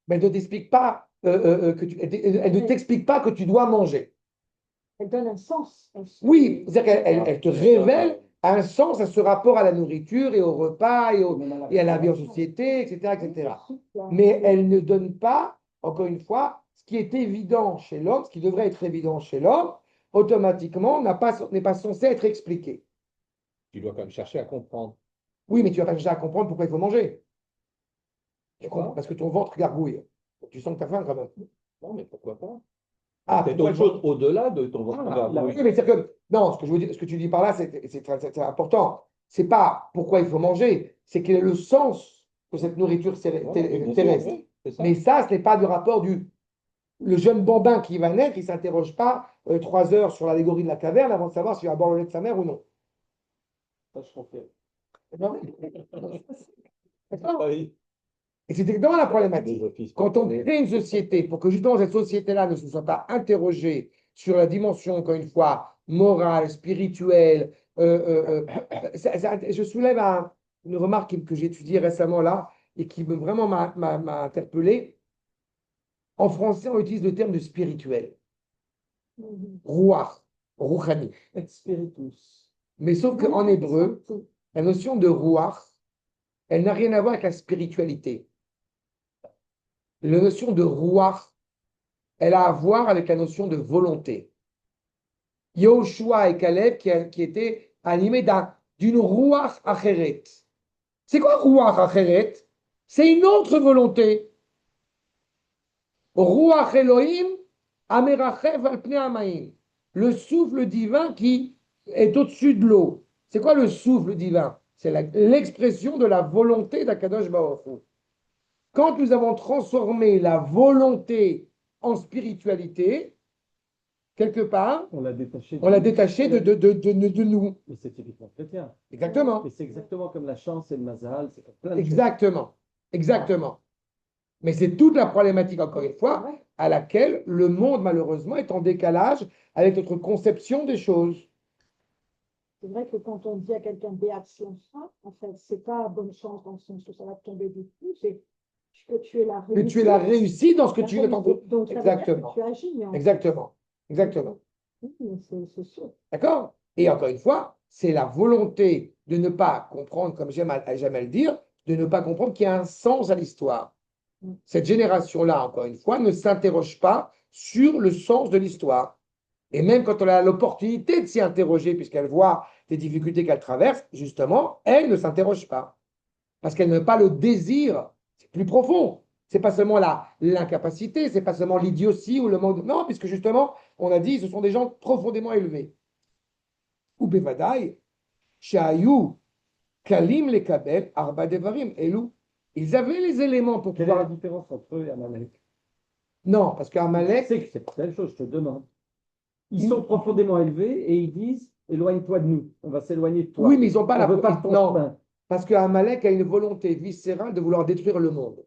[SPEAKER 1] Mais elle ne t'explique pas elle ne t'explique pas que tu dois manger.
[SPEAKER 3] Elle donne un sens.
[SPEAKER 1] Oui, c'est-à-dire elle te révèle
[SPEAKER 6] Euh,
[SPEAKER 1] un sens à ce rapport à la nourriture et au repas
[SPEAKER 4] Même
[SPEAKER 1] et à la vie en société, etc., etc. Mais elle ne donne pas, encore une fois, ce qui est évident chez l'homme, ce qui devrait être évident chez l'homme, automatiquement n'est pas censé être expliqué.
[SPEAKER 6] Tu dois quand même chercher à comprendre.
[SPEAKER 1] Oui, mais tu vas pas chercher à comprendre pourquoi il faut manger. Tu comprends
[SPEAKER 6] Pourquoi?
[SPEAKER 1] parce que ton ventre gargouille. Tu sens que tu as faim quand même.
[SPEAKER 6] Non, mais pourquoi pas?
[SPEAKER 1] Ah,
[SPEAKER 6] Peut-être
[SPEAKER 1] pourquoi
[SPEAKER 6] autre chose au-delà de ton ventre
[SPEAKER 1] Ah,
[SPEAKER 6] gargouille.
[SPEAKER 1] oui, mais c'est que, non, ce que tu dis par là, c'est important. C'est pas pourquoi il faut manger, c'est quel est le sens de cette nourriture
[SPEAKER 6] Ouais, bien sûr,
[SPEAKER 1] terrestre.
[SPEAKER 6] oui, c'est ça.
[SPEAKER 1] Mais ça, ce n'est pas du rapport du. Le jeune bambin qui va naître, il ne s'interroge pas 3 heures sur l'allégorie de la caverne avant de savoir s'il va boire le lait de sa mère ou non.
[SPEAKER 4] Ça, je confirme.
[SPEAKER 1] D'accord.
[SPEAKER 6] Ah oui.
[SPEAKER 1] Et c'est exactement la
[SPEAKER 6] La
[SPEAKER 1] problématique.
[SPEAKER 6] philosophie
[SPEAKER 1] Quand on
[SPEAKER 6] spontanée.
[SPEAKER 1] crée une société, pour que justement cette société-là ne se soit pas interrogée sur la dimension, encore une fois, morale, spirituelle, je soulève une remarque que j'ai étudiée récemment là et qui vraiment m'a interpellé. En français, on utilise le terme de spirituel, rouach, rouchani.
[SPEAKER 2] Et spiritus.
[SPEAKER 1] Mais sauf qu'en hébreu, la notion de rouach, elle n'a rien à voir avec la spiritualité. La notion de rouach, elle a à voir avec la notion de volonté. Yoshua et Caleb qui étaient animés d'une rouach acheret. C'est quoi rouach acheret? C'est une autre volonté. Ruach Elohim amerachev al pnei hamayim. Le souffle divin qui est au-dessus de l'eau. C'est quoi le souffle divin? C'est l'expression de la volonté d'Akadosh Baruch Hu. Quand nous avons transformé la volonté en spiritualité, quelque part,
[SPEAKER 2] On l'a détaché.
[SPEAKER 1] on l'a détaché de nous.
[SPEAKER 2] Mais c'est typiquement chrétien.
[SPEAKER 1] Exactement.
[SPEAKER 2] Et c'est exactement comme la chance et le mazal. C'est comme plein de choses.
[SPEAKER 1] Exactement. Exactement. Mais c'est toute la problématique, encore une fois, à laquelle le monde, malheureusement, est en décalage avec notre conception des choses.
[SPEAKER 3] C'est vrai que quand on dit à quelqu'un béat sera, en fait, c'est pas bonne chance dans le sens que ça va te tomber du cou, c'est que tu es la
[SPEAKER 1] Que tu es la réussite dans ce que tu es en train de...
[SPEAKER 3] Donc, ça veut dire
[SPEAKER 1] Exactement.
[SPEAKER 3] que tu agis.
[SPEAKER 1] Exactement. Exactement.
[SPEAKER 3] Oui, mais c'est sûr.
[SPEAKER 1] D'accord? Et encore une fois, c'est la volonté de ne pas comprendre, comme j'aime à le dire, de ne pas comprendre qu'il y a un sens à l'histoire. Cette génération-là, encore une fois, ne s'interroge pas sur le sens de l'histoire. Et même quand on a l'opportunité de s'y interroger, puisqu'elle voit les difficultés qu'elle traverse, justement, elle ne s'interroge pas. Parce qu'elle n'a pas le désir, c'est plus profond. C'est pas seulement l'incapacité, c'est pas seulement l'idiotie ou le manque. Non, puisque justement, on a dit, ce sont des gens profondément élevés. Ou bevadaï, shayu, kalim le kabel, arba devarim, elou. Ils avaient les éléments pour
[SPEAKER 2] Quelle est la
[SPEAKER 1] pouvoir.
[SPEAKER 2] différence entre eux et Amalek?
[SPEAKER 1] Non, parce
[SPEAKER 2] Je
[SPEAKER 1] qu'Amalek,
[SPEAKER 2] sais que c'est pas la même chose, je te demande. Ils sont profondément élevés et ils disent éloigne-toi de nous, on va s'éloigner de toi.
[SPEAKER 1] oui, mais ils n'ont pas
[SPEAKER 2] On
[SPEAKER 1] la.
[SPEAKER 2] veut pas de ton
[SPEAKER 1] Non,
[SPEAKER 2] chemin.
[SPEAKER 1] parce qu'Amalek a une volonté viscérale de vouloir détruire le monde.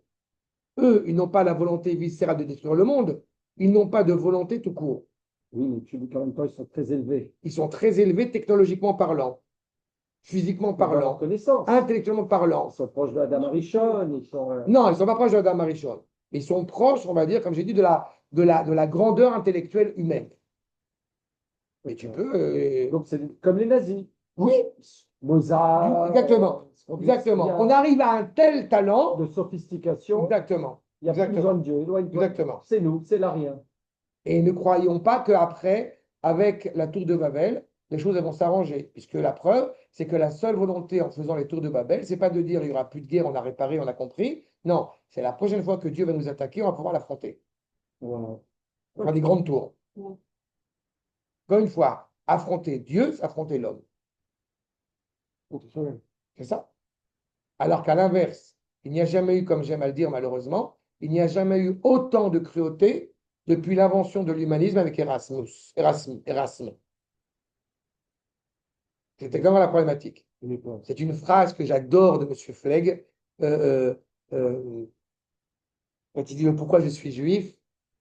[SPEAKER 1] Eux, ils n'ont pas la volonté viscérale de détruire le monde. Ils n'ont pas de volonté tout court.
[SPEAKER 2] Oui, mais tu dis qu'en même temps, ils sont très élevés.
[SPEAKER 1] Ils sont très élevés technologiquement parlant, physiquement
[SPEAKER 2] Dans leur
[SPEAKER 1] parlant,
[SPEAKER 2] connaissance.
[SPEAKER 1] intellectuellement parlant.
[SPEAKER 2] Ils sont proches de Adam Arishon, ils sont.
[SPEAKER 1] Non, ils ne sont pas proches de Adam Arishon. Ils sont proches, on va dire, comme j'ai dit, de la grandeur intellectuelle humaine. Mais tu peux.
[SPEAKER 2] Donc c'est comme les nazis.
[SPEAKER 1] Oui,
[SPEAKER 2] Mozart.
[SPEAKER 1] exactement. Exactement. On arrive à un tel talent.
[SPEAKER 2] De sophistication.
[SPEAKER 1] Exactement.
[SPEAKER 2] Il n'y a plus
[SPEAKER 1] Exactement.
[SPEAKER 2] besoin de Dieu. Éloigne-toi.
[SPEAKER 1] Exactement.
[SPEAKER 2] C'est nous, c'est l'arien.
[SPEAKER 1] Et ne croyons pas qu'après, avec la tour de Babel, les choses vont s'arranger. Puisque la preuve, c'est que la seule volonté en faisant les tours de Babel, c'est pas de dire il n'y aura plus de guerre, on a réparé, on a compris. Non, c'est la prochaine fois que Dieu va nous attaquer, on va pouvoir l'affronter.
[SPEAKER 2] Voilà.
[SPEAKER 1] On fera des grandes tours.
[SPEAKER 3] Ouais.
[SPEAKER 1] Encore une fois, affronter Dieu, c'est affronter l'homme. C'est ça. Alors qu'à l'inverse, il n'y a jamais eu, comme j'aime à le dire malheureusement, il n'y a jamais eu autant de cruauté depuis l'invention de l'humanisme avec Erasme. C'était vraiment la problématique. C'est une phrase que j'adore de M. Flegg. Quand il dit le pourquoi je suis juif,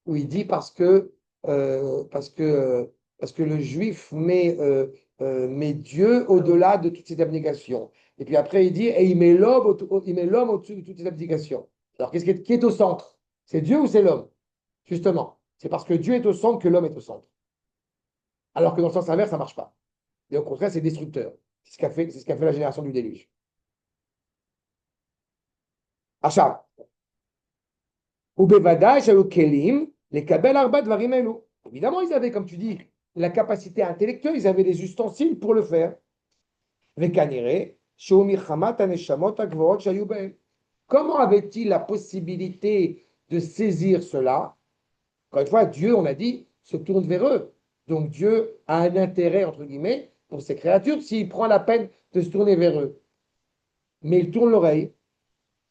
[SPEAKER 1] où il dit euh, parce que, euh, parce que le juif met Dieu au-delà de toutes ses abnégations. Et puis après, il dit, et il met l'homme au-dessus de toutes ses abnégations. Alors, qui est au centre? C'est Dieu ou c'est l'homme? Justement, c'est parce que Dieu est au centre que l'homme est au centre. Alors que dans le sens inverse, ça ne marche pas. Et au contraire, c'est destructeur. C'est ce qu'a fait la génération du déluge. Achat. Ubevada, Kelim, les Kabel Arba Dvarim Elu. Évidemment, ils avaient, comme tu dis, la capacité intellectuelle, ils avaient les ustensiles pour le faire. Comment avait-il la possibilité de saisir cela? Encore une fois, Dieu, on a dit, se tourne vers eux. Donc Dieu a un intérêt, entre guillemets, pour ces créatures s'il prend la peine de se tourner vers eux. Mais il tourne l'oreille.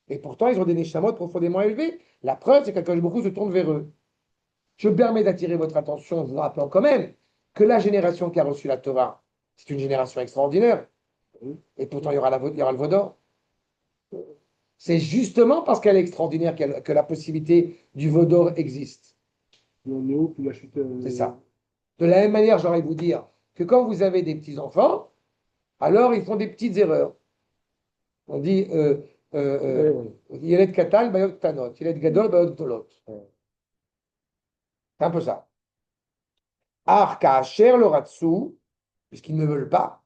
[SPEAKER 1] Et pourtant, ils ont des neshamot profondément élevés. La preuve, c'est qu'Akadosh Baruch Hu se tourne vers eux. Je me permets d'attirer votre attention en vous rappelant quand même que la génération qui a reçu la Torah, c'est une génération extraordinaire. Et pourtant, il y aura le Vaudor. C'est justement parce qu'elle est extraordinaire que la possibilité du Vaudor existe. C'est ça. De la même manière, j'aurais vous dire que quand vous avez des petits-enfants, alors ils font des petites erreurs. On dit Yeled Katal, Bayot Tanot, Yeled Gadol, Bayot Tolot. C'est un peu ça. Arka, cher Loratsu, puisqu'ils ne veulent pas,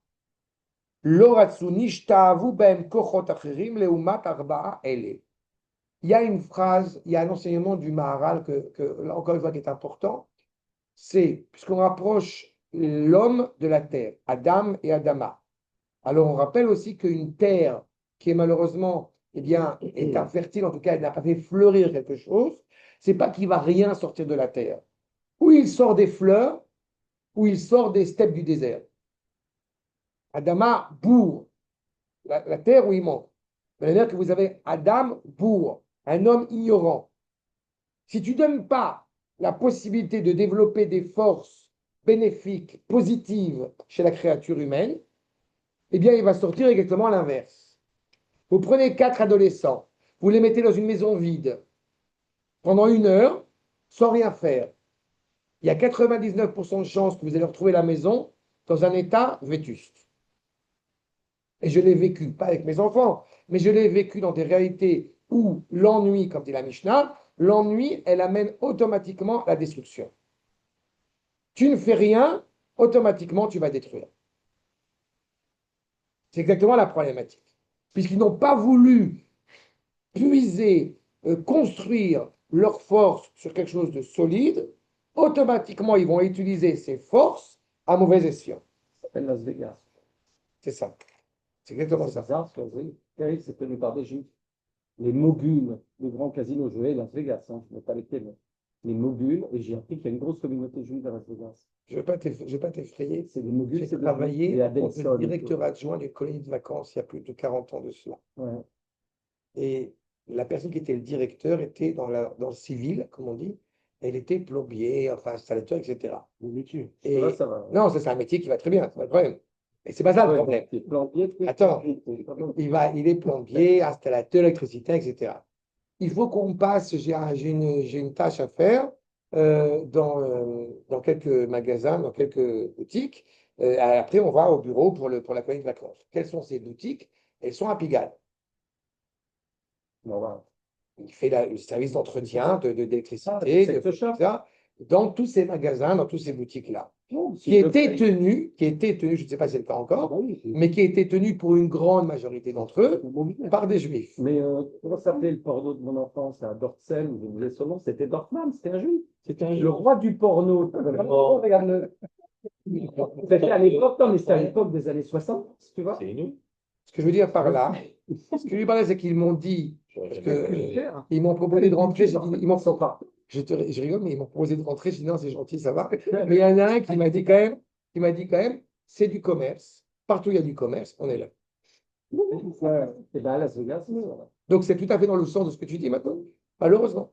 [SPEAKER 1] Loratsu, Nishtavu, Bem, Kochot, Achirim, Leumat, Arba'a, Ele. Il y a une phrase, il y a un enseignement du Maharal là encore une fois, qui est important. C'est, puisqu'on rapproche l'homme de la terre, Adam et Adama. Alors on rappelle aussi qu'une terre qui est malheureusement, eh bien, est infertile, en tout cas, elle n'a pas fait fleurir quelque chose, c'est pas qu'il va rien sortir de la terre. Ou il sort des fleurs, ou il sort des steppes du désert. Adama bourre la terre où il monte. De manière que vous avez Adam bourre, un homme ignorant. Si tu ne donnes pas la possibilité de développer des forces bénéfiques, positives chez la créature humaine, eh bien, il va sortir exactement à l'inverse. Vous prenez 4 adolescents, vous les mettez dans une maison vide pendant 1 heure, sans rien faire. Il y a 99% de chances que vous allez retrouver la maison dans un état vétuste. Et je l'ai vécu, pas avec mes enfants, mais je l'ai vécu dans des réalités où l'ennui, comme dit la Mishnah, l'ennui, elle amène automatiquement à la destruction. Tu ne fais rien, automatiquement, tu vas détruire. C'est exactement la problématique. Puisqu'ils n'ont pas voulu puiser, construire leur force sur quelque chose de solide, automatiquement, ils vont utiliser ces forces à mauvais escient.
[SPEAKER 2] Ça s'appelle Las Vegas.
[SPEAKER 1] C'est ça. C'est exactement ça.
[SPEAKER 2] Bizarre, c'est tenu par des Juifs. Les moguls, les grands casinos joués Las Vegas, je ne sais pas lesquels. Les moguls, et j'ai appris qu'il y a une grosse communauté juive à Las Vegas.
[SPEAKER 1] Je ne vais pas t'effrayer.
[SPEAKER 2] C'est des moguls.
[SPEAKER 1] J'ai travaillé pour le directeur adjoint des colonies de vacances il y a plus de 40 ans de cela.
[SPEAKER 2] Ouais.
[SPEAKER 1] Et la personne qui était le directeur était dans le civil, comme on dit. Elle était plombier, enfin installateur, etc.
[SPEAKER 2] Le métier.
[SPEAKER 1] Et
[SPEAKER 2] Là, ça va.
[SPEAKER 1] non, c'est un métier qui va très bien, c'est pas le problème. Et c'est pas ça le problème. Attends, il est plombier, installateur, électricien, etc. Il faut qu'on passe, j'ai une tâche à faire dans quelques magasins, dans quelques boutiques. Après, on va au bureau pour la colonie de vacances. Quelles sont ces boutiques? Elles sont à Pigalle. Il fait le service d'entretien, d'électricité, etc. Dans tous ces magasins, dans toutes ces boutiques-là. Qui étaient tenus, je ne sais pas si c'est le cas encore, mais qui étaient tenus pour une grande majorité d'entre eux par des juifs.
[SPEAKER 2] Mais comment s'appelait le porno de mon enfance à Dortzel, je disais son nom, c'était Dorfman, c'était un juif. Le roi du porno. C'était à l'époque, non, mais c'était à l'époque des années 60, tu vois.
[SPEAKER 6] C'est nous.
[SPEAKER 1] Ce que je veux dire par là, ce que je veux dire par là, c'est qu'ils m'ont dit, ils m'ont proposé de rentrer, je rigole, mais ils m'ont proposé de rentrer, je dis non, c'est gentil, ça va. Mais il y en a un qui m'a dit quand même, c'est du commerce. Partout il y a du commerce, on est là.
[SPEAKER 2] Et bien, Las Vegas,
[SPEAKER 1] Donc c'est tout à fait dans le sens de ce que tu dis maintenant, malheureusement.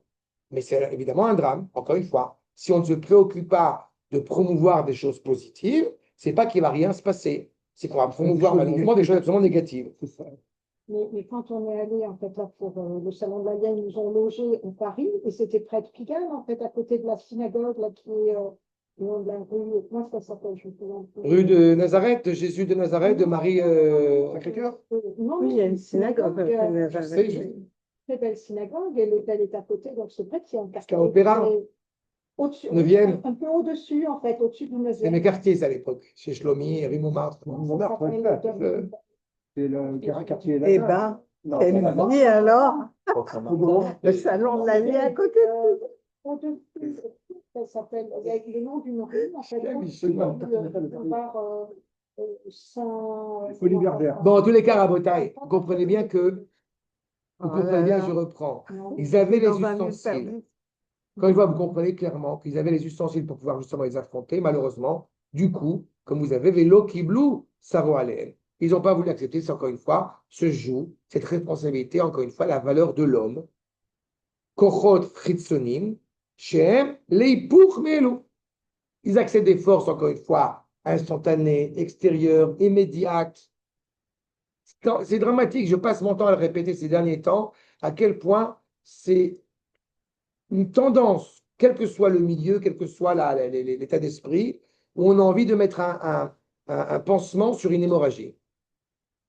[SPEAKER 1] Mais c'est évidemment un drame, encore une fois. Si on ne se préoccupe pas de promouvoir des choses positives, c'est pas qu'il ne va rien se passer. C'est qu'on va promouvoir malheureusement des choses absolument négatives.
[SPEAKER 3] Mais quand on est allé en fait là pour le salon de la Vienne, ils nous ont logé en Paris et c'était près de Pigalle en fait, à côté de la synagogue là qui est le nom de la rue, comment ça s'appelle, je me souviens plus.
[SPEAKER 1] Rue de Nazareth, de Jésus de Nazareth, de Marie.
[SPEAKER 4] Sacré-Cœur?
[SPEAKER 3] Non,
[SPEAKER 5] Oui, il y a une synagogue.
[SPEAKER 1] Je sais,
[SPEAKER 3] une très belle synagogue et l'hôtel est à côté, donc c'est près qu'il y a un quartier.
[SPEAKER 1] Opéra.
[SPEAKER 3] Au-dessus,
[SPEAKER 1] Neuvième.
[SPEAKER 3] un peu au-dessus en fait, au-dessus du
[SPEAKER 1] C'est
[SPEAKER 3] 9e.
[SPEAKER 1] mes quartiers, ça, à l'époque, chez Shlomi, rue Montmartre.
[SPEAKER 4] Montmartre,
[SPEAKER 3] Ça
[SPEAKER 4] ouais,
[SPEAKER 3] s'appelle
[SPEAKER 4] c'est le quartier
[SPEAKER 5] Eh
[SPEAKER 4] latin.
[SPEAKER 5] ben,
[SPEAKER 4] Non,
[SPEAKER 5] quelle
[SPEAKER 4] c'est là-bas.
[SPEAKER 5] vie alors!
[SPEAKER 4] Comment?
[SPEAKER 5] Le salon de la vie à côté.
[SPEAKER 3] au-dessus, ça s'appelle, il y a le nom d'une rue, en fait,
[SPEAKER 1] Michel,
[SPEAKER 3] au-dessus
[SPEAKER 1] Michel,
[SPEAKER 3] boulevard Saint...
[SPEAKER 4] Folie Berbère.
[SPEAKER 1] Bon, en tous les cas, Rabotaï, vous comprenez bien que, vous
[SPEAKER 5] Oh
[SPEAKER 1] comprenez
[SPEAKER 5] là
[SPEAKER 1] bien,
[SPEAKER 5] là.
[SPEAKER 1] je reprends.
[SPEAKER 3] Non.
[SPEAKER 1] Ils avaient les
[SPEAKER 5] Dans un lieu
[SPEAKER 1] ustensiles.
[SPEAKER 5] perdu.
[SPEAKER 1] Quand une fois, vous comprenez clairement qu'ils avaient les ustensiles pour pouvoir justement les affronter. Malheureusement, du coup, comme vous avez Vélo Kiblou, Saro Aleem. Ils n'ont pas voulu accepter, c'est encore une fois, se joue cette responsabilité, encore une fois, la valeur de l'homme. Kochot Chitsonim, Shem, Leipuch Melu. Ils acceptent des forces, encore une fois, instantanées, extérieures, immédiates. C'est dramatique, je passe mon temps à le répéter ces derniers temps, à quel point c'est une tendance, quel que soit le milieu, quel que soit l'état d'esprit, où on a envie de mettre un pansement sur une hémorragie.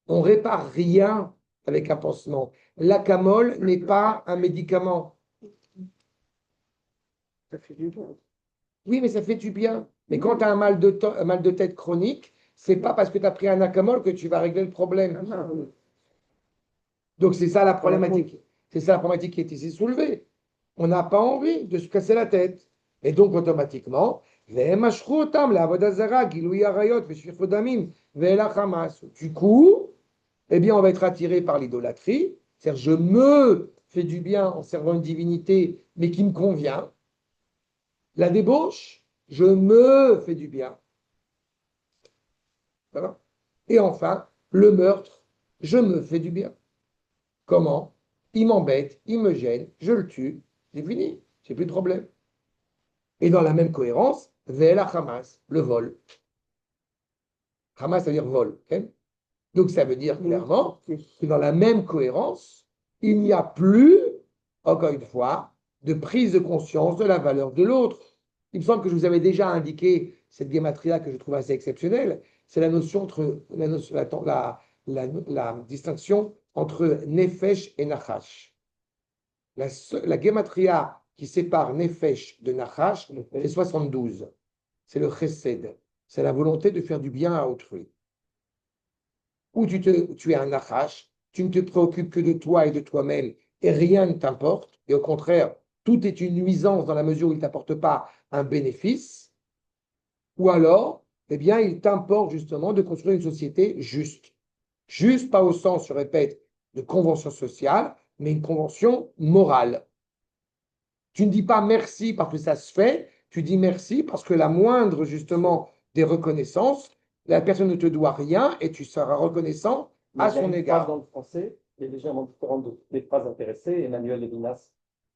[SPEAKER 1] On répare rien avec un pansement. L'acamol n'est pas un médicament.
[SPEAKER 5] Ça fait du bien.
[SPEAKER 1] Oui, mais ça fait du bien. Mais quand tu as un mal de tête chronique, c'est pas parce que tu as pris un acamol que tu vas régler le problème. Donc c'est ça la problématique. C'est ça la problématique qui est ici soulevée. On n'a pas envie de se casser la tête. Et donc automatiquement, du coup, eh bien, on va être attiré par l'idolâtrie. C'est-à-dire, je me fais du bien en servant une divinité, mais qui me convient. La débauche, je me fais du bien. Voilà. Et enfin, le meurtre, je me fais du bien. Comment? Il m'embête, il me gêne, je le tue, c'est fini, j'ai plus de problème. Et dans la même cohérence, Ve'el Hamas, le vol. Hamas, ça veut dire vol. Okay? Donc ça veut dire clairement que dans la même cohérence, il n'y a plus, encore une fois, de prise de conscience de la valeur de l'autre. Il me semble que je vous avais déjà indiqué cette guématria que je trouve assez exceptionnelle. C'est la notion entre la distinction entre Nefesh et Nachash. La guématria qui sépare Nefesh de Nachash, c'est 72. C'est le chesed. C'est la volonté de faire du bien à autrui. Ou tu es un Nachash, tu ne te préoccupes que de toi et de toi-même et rien ne t'importe. Et au contraire, tout est une nuisance dans la mesure où il ne t'apporte pas un bénéfice. Ou alors, eh bien, il t'importe justement de construire une société juste. Juste, pas au sens, je répète, de convention sociale, mais une convention morale. Tu ne dis pas merci parce que ça se fait, tu dis merci parce que la moindre, justement, des reconnaissances, la personne ne te doit rien et tu seras reconnaissant à son égard.
[SPEAKER 2] Dans le français, qui est légèrement différente de toutes les phrases intéressées. Emmanuel Levinas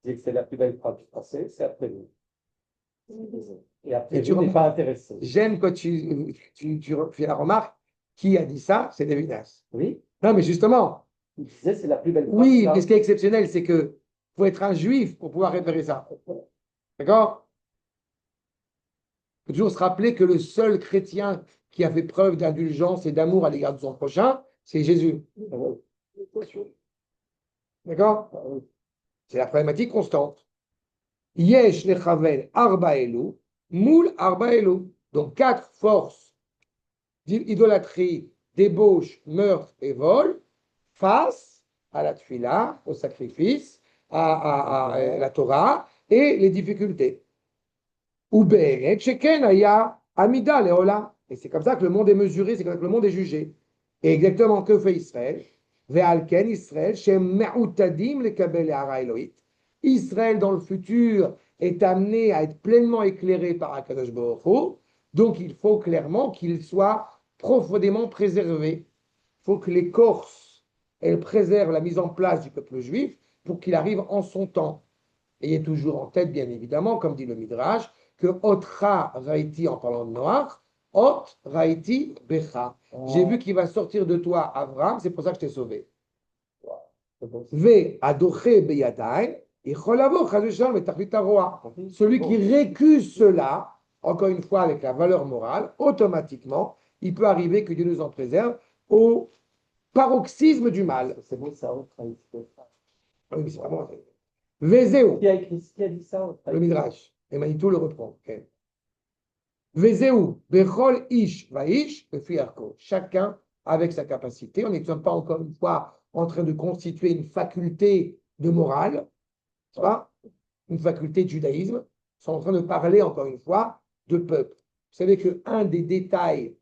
[SPEAKER 2] dit que c'est la plus belle phrase du français, c'est après vous. Et après
[SPEAKER 1] Et tu
[SPEAKER 2] vous n'est
[SPEAKER 1] remarques-
[SPEAKER 2] pas intéressé.
[SPEAKER 1] J'aime quand tu fais la remarque, qui a dit ça? C'est Lévinas.
[SPEAKER 2] Oui,
[SPEAKER 1] Non, mais justement,
[SPEAKER 2] il disait c'est la plus belle phrase.
[SPEAKER 1] oui,
[SPEAKER 2] Ça.
[SPEAKER 1] mais ce qui est exceptionnel, c'est que faut être un juif pour pouvoir repérer ça. D'accord? Il faut toujours se rappeler que le seul chrétien qui a fait preuve d'indulgence et d'amour à l'égard de son prochain, c'est Jésus. D'accord? C'est la problématique constante. Yesh lechaven arba elu, moul arba elu. Donc 4 forces d'idolâtrie, débauche, meurtre et vol face à la tfila, au sacrifice, à la Torah et les difficultés. Ou sheken aya amida leola. Et c'est comme ça que le monde est mesuré, c'est comme ça que le monde est jugé. Et exactement que fait Israël? Ve'alken Israël, shem me'utadim lekabel hara Elohit. Israël dans le futur est amené à être pleinement éclairé par Akadosh Baruch Hu. Donc il faut clairement qu'il soit profondément préservé. Il faut que l'écorce, elle préserve la mise en place du peuple juif pour qu'il arrive en son temps. Ayez toujours en tête, bien évidemment, comme dit le Midrash, que Otra Raiti, en parlant de Noach, Ot Raiti Becha. J'ai vu qu'il va sortir de toi, Abraham, c'est pour ça que je t'ai sauvé. Ve adoché beyadai, et cholavo chazushan metachlit haroa. Celui qui récuse cela, encore une fois avec la valeur morale, automatiquement, il peut arriver, que Dieu nous en préserve, au paroxysme du mal.
[SPEAKER 2] C'est bon, ça, on travaille.
[SPEAKER 1] Oui, mais c'est vraiment. Vezeu,
[SPEAKER 2] Qui a dit ça?
[SPEAKER 1] le Midrash, et Manitou le reprend. Okay. Vezeu, bechol ish vaish, befiarko. Chacun avec sa capacité. On n'est pas encore une fois en train de constituer une faculté de morale, c'est pas une faculté de judaïsme. Ils sont en train de parler encore une fois de peuple. Vous savez qu'un des détails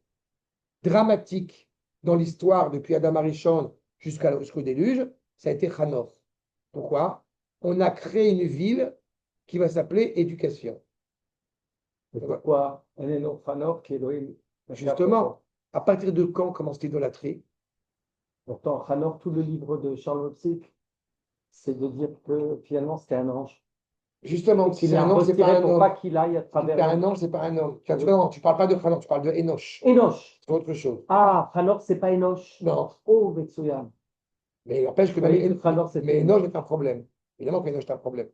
[SPEAKER 1] dramatiques dans l'histoire depuis Adam Arishon jusqu'au déluge, ça a été Hanor. Pourquoi? On a créé une ville qui va s'appeler éducation.
[SPEAKER 2] Et pourquoi un énorme fanor qui est Elohim?
[SPEAKER 1] Justement, à partir de quand commence l'idolâtrie?
[SPEAKER 2] Pourtant, Hanor, tout le livre de Charles Lopsic, c'est de dire que finalement c'était un ange.
[SPEAKER 1] Justement, si
[SPEAKER 2] Qu'il
[SPEAKER 1] c'est
[SPEAKER 2] a
[SPEAKER 1] un ange, c'est pas
[SPEAKER 2] retiré
[SPEAKER 1] un
[SPEAKER 2] pour
[SPEAKER 1] homme.
[SPEAKER 2] pas qu'il aille à
[SPEAKER 1] Si
[SPEAKER 2] travers.
[SPEAKER 1] c'est un ange, c'est pas un homme. Non, tu parles pas de Hanor, tu parles de Enoch.
[SPEAKER 2] Enoch.
[SPEAKER 1] C'est autre chose.
[SPEAKER 2] Ah, Hanor, c'est pas Enoch.
[SPEAKER 1] Non,
[SPEAKER 2] Oh, Vetsuyan.
[SPEAKER 1] mais il n'empêche que
[SPEAKER 2] Oui,
[SPEAKER 1] même
[SPEAKER 2] Hanor, c'est
[SPEAKER 1] mais Enoch est un problème. Évidemment qu'Enoch est un problème.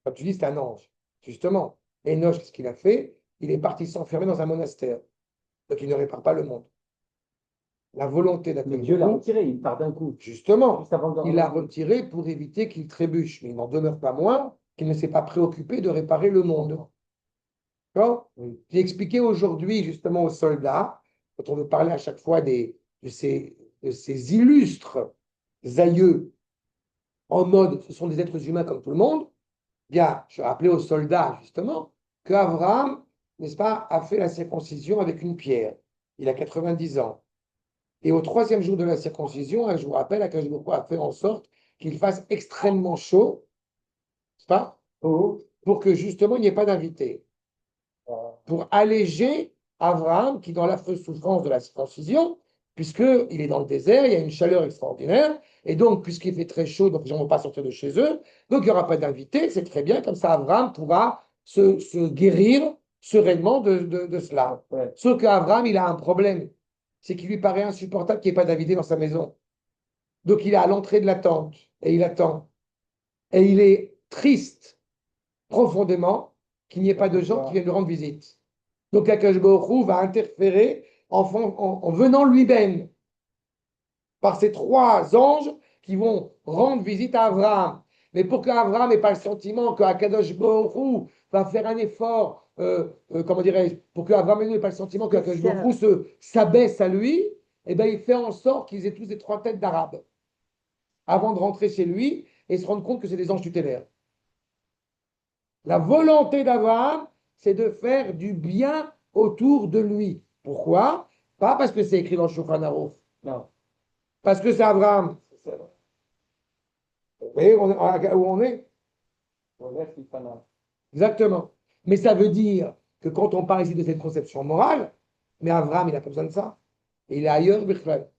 [SPEAKER 1] Comme tu dis, c'est un ange. Justement, Enoch, ce qu'il a fait, il est parti s'enfermer dans un monastère. Donc il ne répare pas le monde. La volonté
[SPEAKER 2] Mais
[SPEAKER 1] d'Akadosh
[SPEAKER 2] Dieu l'a
[SPEAKER 1] Baruch Hu,
[SPEAKER 2] retiré, il part d'un coup.
[SPEAKER 1] justement,
[SPEAKER 2] Juste avant de
[SPEAKER 1] il l'a retiré pour éviter qu'il trébuche. Mais il n'en demeure pas moins qu'il ne s'est pas préoccupé de réparer le monde. D'accord? J'ai expliqué aujourd'hui justement aux soldats, quand on veut parler à chaque fois de ces illustres aïeux, en mode ce sont des êtres humains comme tout le monde, bien, je rappelais aux soldats justement qu'Abraham, n'est-ce pas, a fait la circoncision avec une pierre. Il a 90 ans. Et au troisième jour de la circoncision, je vous rappelle, Akadosh Baruch Hu a fait en sorte qu'il fasse extrêmement chaud, n'est-ce pas, pour que justement il n'y ait pas d'invité. Pour alléger Abraham, qui dans l'affreuse souffrance de la circoncision, puisqu'il est dans le désert, il y a une chaleur extraordinaire, et donc, puisqu'il fait très chaud, donc les gens ne vont pas sortir de chez eux, donc il n'y aura pas d'invité, c'est très bien, comme ça Abraham pourra se guérir sereinement de cela.
[SPEAKER 2] Ouais.
[SPEAKER 1] Sauf qu'Abraham, il a un problème, c'est qu'il lui paraît insupportable qu'il n'y ait pas d'invité dans sa maison. Donc il est à l'entrée de la tente, et il attend. Et il est triste, profondément, qu'il n'y ait pas de gens qui viennent lui rendre visite. Donc Akadosh Baruch Hu va interférer en venant lui-même par ces trois anges qui vont rendre visite à Abraham. Mais pour qu'Abraham n'ait pas le sentiment qu'Akadosh Baruch Hu va faire un effort, comment dirais-je, pour qu'Abraham n'ait pas le sentiment qu'Akadosh Baruch Hu s'abaisse à lui, eh bien, il fait en sorte qu'ils aient tous des trois têtes d'Arabes avant de rentrer chez lui et se rendre compte que c'est des anges tutélaires. La volonté d'Abraham, c'est de faire du bien autour de lui. Pourquoi? Pas parce que c'est écrit dans le Shulchan Aruch.
[SPEAKER 2] Non.
[SPEAKER 1] Parce que c'est Abraham. Vous voyez où on est? Exactement. Mais ça veut dire que quand on parle ici de cette conception morale, mais Abraham, il n'a pas besoin de ça. Il est ailleurs, Bichlal.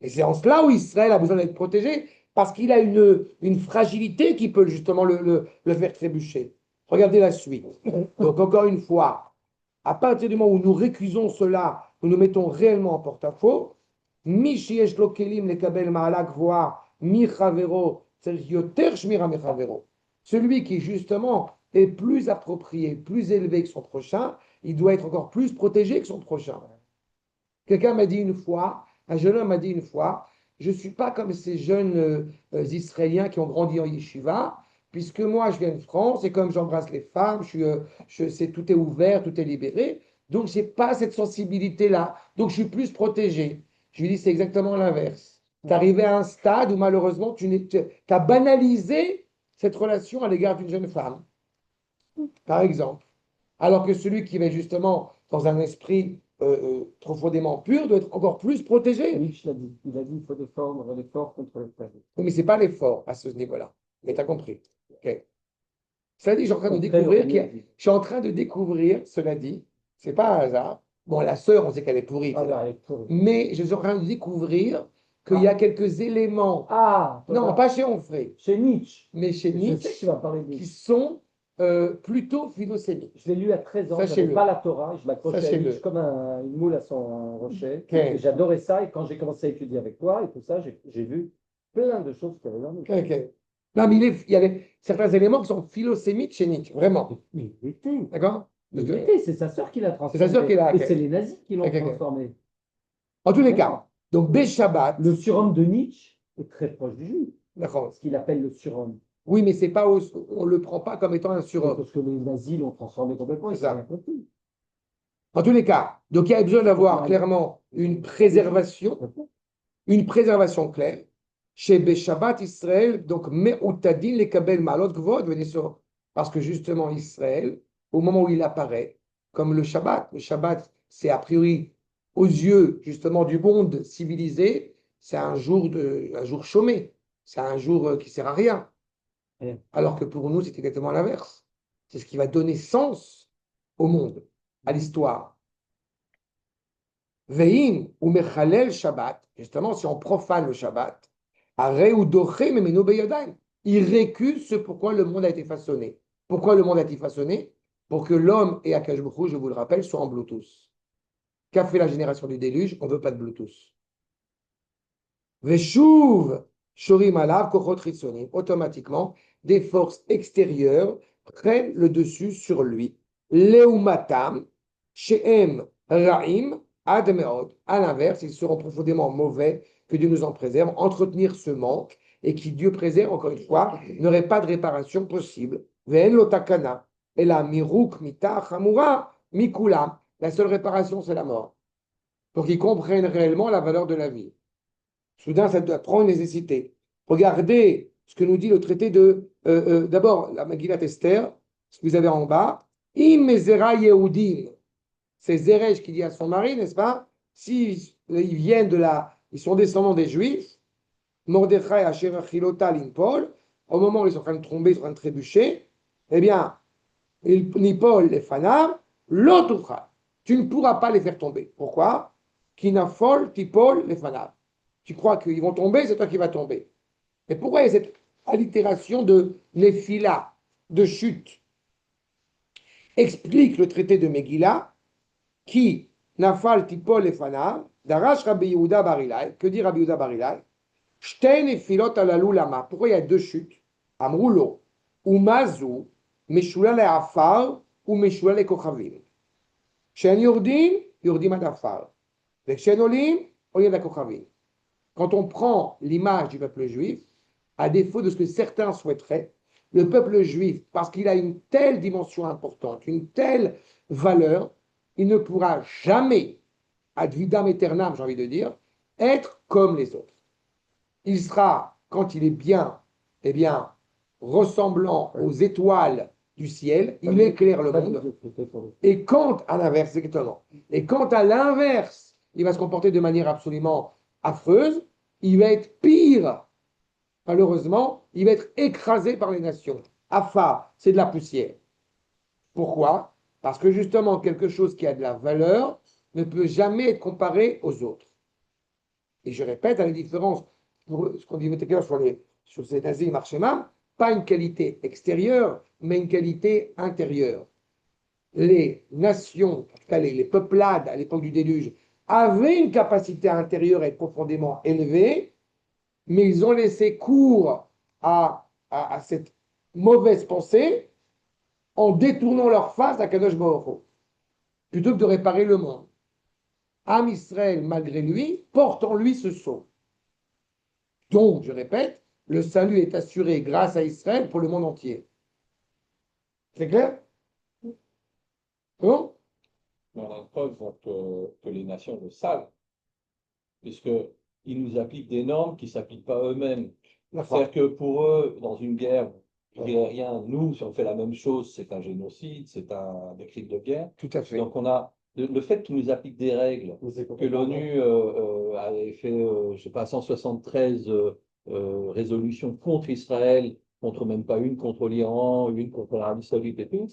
[SPEAKER 1] Et c'est en cela où Israël a besoin d'être protégé, parce qu'il a une fragilité qui peut justement le faire trébucher. Regardez la suite. Donc, encore une fois, à partir du moment où nous récusons cela, nous nous mettons réellement en porte-à-faux, Mi sheyesh lo kelim lekabel ma'ala gvoa mi chavero tzarich yoter shmira mi chavero. Celui qui justement est plus approprié, plus élevé que son prochain, il doit être encore plus protégé que son prochain. Quelqu'un m'a dit une fois, un jeune homme m'a dit une fois, je ne suis pas comme ces jeunes Israéliens qui ont grandi en yeshiva, puisque moi je viens de France et comme j'embrasse les femmes, tout est ouvert, tout est libéré, donc je n'ai pas cette sensibilité-là, donc je suis plus protégé. Je lui dis c'est exactement l'inverse. Tu es arrivé à un stade où malheureusement tu as banalisé cette relation à l'égard d'une jeune femme, par exemple. Alors que celui qui va justement dans un esprit profondément pur doit être encore plus protégé.
[SPEAKER 2] Nietzsche l'a dit. Il a dit qu'il faut défendre l'effort contre le faible.
[SPEAKER 1] Oui, mais ce n'est pas l'effort à ce niveau-là. Mais tu as compris. Okay. Cela dit, je suis en train de découvrir, cela dit, c'est pas un hasard. Bon, la sœur, on sait qu'elle est pourrie.
[SPEAKER 2] Elle est pourrie.
[SPEAKER 1] Mais je suis en train de découvrir qu'il y a quelques éléments.
[SPEAKER 2] Ah,
[SPEAKER 1] non, pas chez Onfray.
[SPEAKER 2] Chez Nietzsche.
[SPEAKER 1] Mais chez Nietzsche,
[SPEAKER 2] tu vas parler de
[SPEAKER 1] qui sont plutôt philosémite.
[SPEAKER 2] Je l'ai lu à 13 ans, je
[SPEAKER 1] Sachez-le.
[SPEAKER 2] n'avais pas la Torah, je m'accrochais à
[SPEAKER 1] Sachez-le.
[SPEAKER 2] Nietzsche comme une moule à son rocher.
[SPEAKER 1] Ok.
[SPEAKER 2] Et j'adorais ça, et quand j'ai commencé à étudier avec toi et tout ça, j'ai vu plein de choses qu'il y avait dans Nietzsche.
[SPEAKER 1] Ok. Non, mais il y a certains éléments qui sont philosémites chez Nietzsche, vraiment.
[SPEAKER 2] Mais il était,
[SPEAKER 1] D'accord?
[SPEAKER 2] il était, c'est sa sœur qui l'a transformé.
[SPEAKER 1] sa sœur qui l'a-
[SPEAKER 2] Et c'est les nazis qui l'ont
[SPEAKER 1] Ok, ok.
[SPEAKER 2] transformé.
[SPEAKER 1] En tous les cas, donc Béchabat,
[SPEAKER 2] Le surhomme de Nietzsche est très proche du juif,
[SPEAKER 1] d'accord.
[SPEAKER 2] ce qu'il appelle le surhomme.
[SPEAKER 1] Oui, mais c'est pas, on le prend pas comme étant un surhomme.
[SPEAKER 2] Parce que les nazis l'ont transformé complètement, ils
[SPEAKER 1] C'est ça.
[SPEAKER 2] n'ont rien compris.
[SPEAKER 1] En tous les cas, donc il y a besoin d'avoir clairement une préservation claire. Chez Beshabbat Israël, donc Me'utadin les kabel malot gvod venisor. Parce que justement Israël, au moment où il apparaît, comme le Shabbat, c'est a priori aux yeux justement du monde civilisé, c'est un jour chômé, c'est un jour qui sert à rien.
[SPEAKER 2] Ouais.
[SPEAKER 1] Alors que pour nous, c'est exactement l'inverse. C'est ce qui va donner sens au monde, à l'histoire. Veim ou mechalel Shabbat, justement, si on profane le Shabbat, il récuse ce pourquoi le monde a été façonné. Pourquoi le monde a été façonné? Pour que l'homme et Akash Bokhu, je vous le rappelle, soient en Bluetooth. Qu'a fait la génération du déluge? On ne veut pas de Bluetooth. Veshuv, Shorim Alav, Kochot Ritzonim. Automatiquement, des forces extérieures prennent le dessus sur lui. Leumatam, Shehem Raim, Admeod. À l'inverse, ils seront profondément mauvais, que Dieu nous en préserve. Entretenir ce manque et qui, Dieu préserve, encore une fois, n'aurait pas de réparation possible. Ve'en lotakana. Et la miruk mita chamura mikula. La seule réparation, c'est la mort. Pour qu'ils comprennent réellement la valeur de la vie. Soudain, ça doit prendre une nécessité. Regardez ce que nous dit le traité de. D'abord, la Megillat Esther, ce que vous avez en bas. Imezera Yehudim. C'est Zeresh qui dit à son mari, n'est-ce pas? S'ils viennent ils sont descendants des Juifs, Mordechai Asher Chilota Limpol, au moment où ils sont en train de tomber, ils sont en train de trébucher, eh bien, Nipol les Fanav, l'autre tu ne pourras pas les faire tomber. Pourquoi? Kinafol Tipol les Fanav. Tu crois qu'ils vont tomber, c'est toi qui vas tomber. Et pourquoi il y a cette allitération de Nephila, de chute? Explique le traité de Megillah qui Nafal Tipol Efanav, Darash Rabbi Yehuda Barilai. Que dit Rabbi Yehuda Barilai? Shtei Nefilot Alalu Lama. Pourquoi il y a deux chutes? Amrulo, Umazu, Meshula le Afar, ou Meshula le Kochavim. Shen Yordin, Yordim Adafar. Shen Olim, Olim la Kochavim. Quand on prend l'image du peuple juif, à défaut de ce que certains souhaiteraient, le peuple juif, parce qu'il a une telle dimension importante, une telle valeur, il ne pourra jamais, ad vitam aeternam, j'ai envie de dire, être comme les autres. Il sera, quand il est bien, eh bien, ressemblant aux étoiles du ciel, il éclaire le monde. Et quand, à l'inverse, c'est étonnant, et quand à l'inverse, il va se comporter de manière absolument affreuse, il va être pire. Malheureusement, il va être écrasé par les nations. Afa, c'est de la poussière. Pourquoi? Parce que justement, quelque chose qui a de la valeur ne peut jamais être comparé aux autres. Et je répète, à la différence, pour ce qu'on dit sur ces nazis marchémam, pas une qualité extérieure, mais une qualité intérieure. Les nations, en tout cas les peuplades à l'époque du déluge, avaient une capacité intérieure à être profondément élevée, mais ils ont laissé cours à cette mauvaise pensée en détournant leur face à Kadosh Baruch Hu, plutôt que de réparer le monde. Am Israël, malgré lui, porte en lui ce sceau. Donc, je répète, le salut est assuré grâce à Israël pour le monde entier. C'est clair? Bon?
[SPEAKER 6] On a une preuve que les nations le savent, puisqu'ils nous appliquent des normes qui ne s'appliquent pas eux-mêmes. C'est-à-dire que pour eux, dans une guerre, je ne dirais rien, nous, si on fait la même chose, c'est un génocide, c'est des crimes de guerre.
[SPEAKER 1] Tout à fait.
[SPEAKER 6] Donc on a le fait qu'ils nous appliquent des règles, que l'ONU avait fait, je ne sais pas, 173 résolutions contre Israël, contre même pas une contre l'Iran, une contre l'Arabie Saoudite et tout,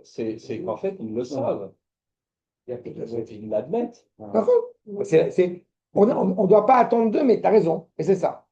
[SPEAKER 6] c'est qu'en fait, ils le savent. Ils l'admettent.
[SPEAKER 1] On ne doit pas attendre d'eux, mais tu as raison. Et c'est ça.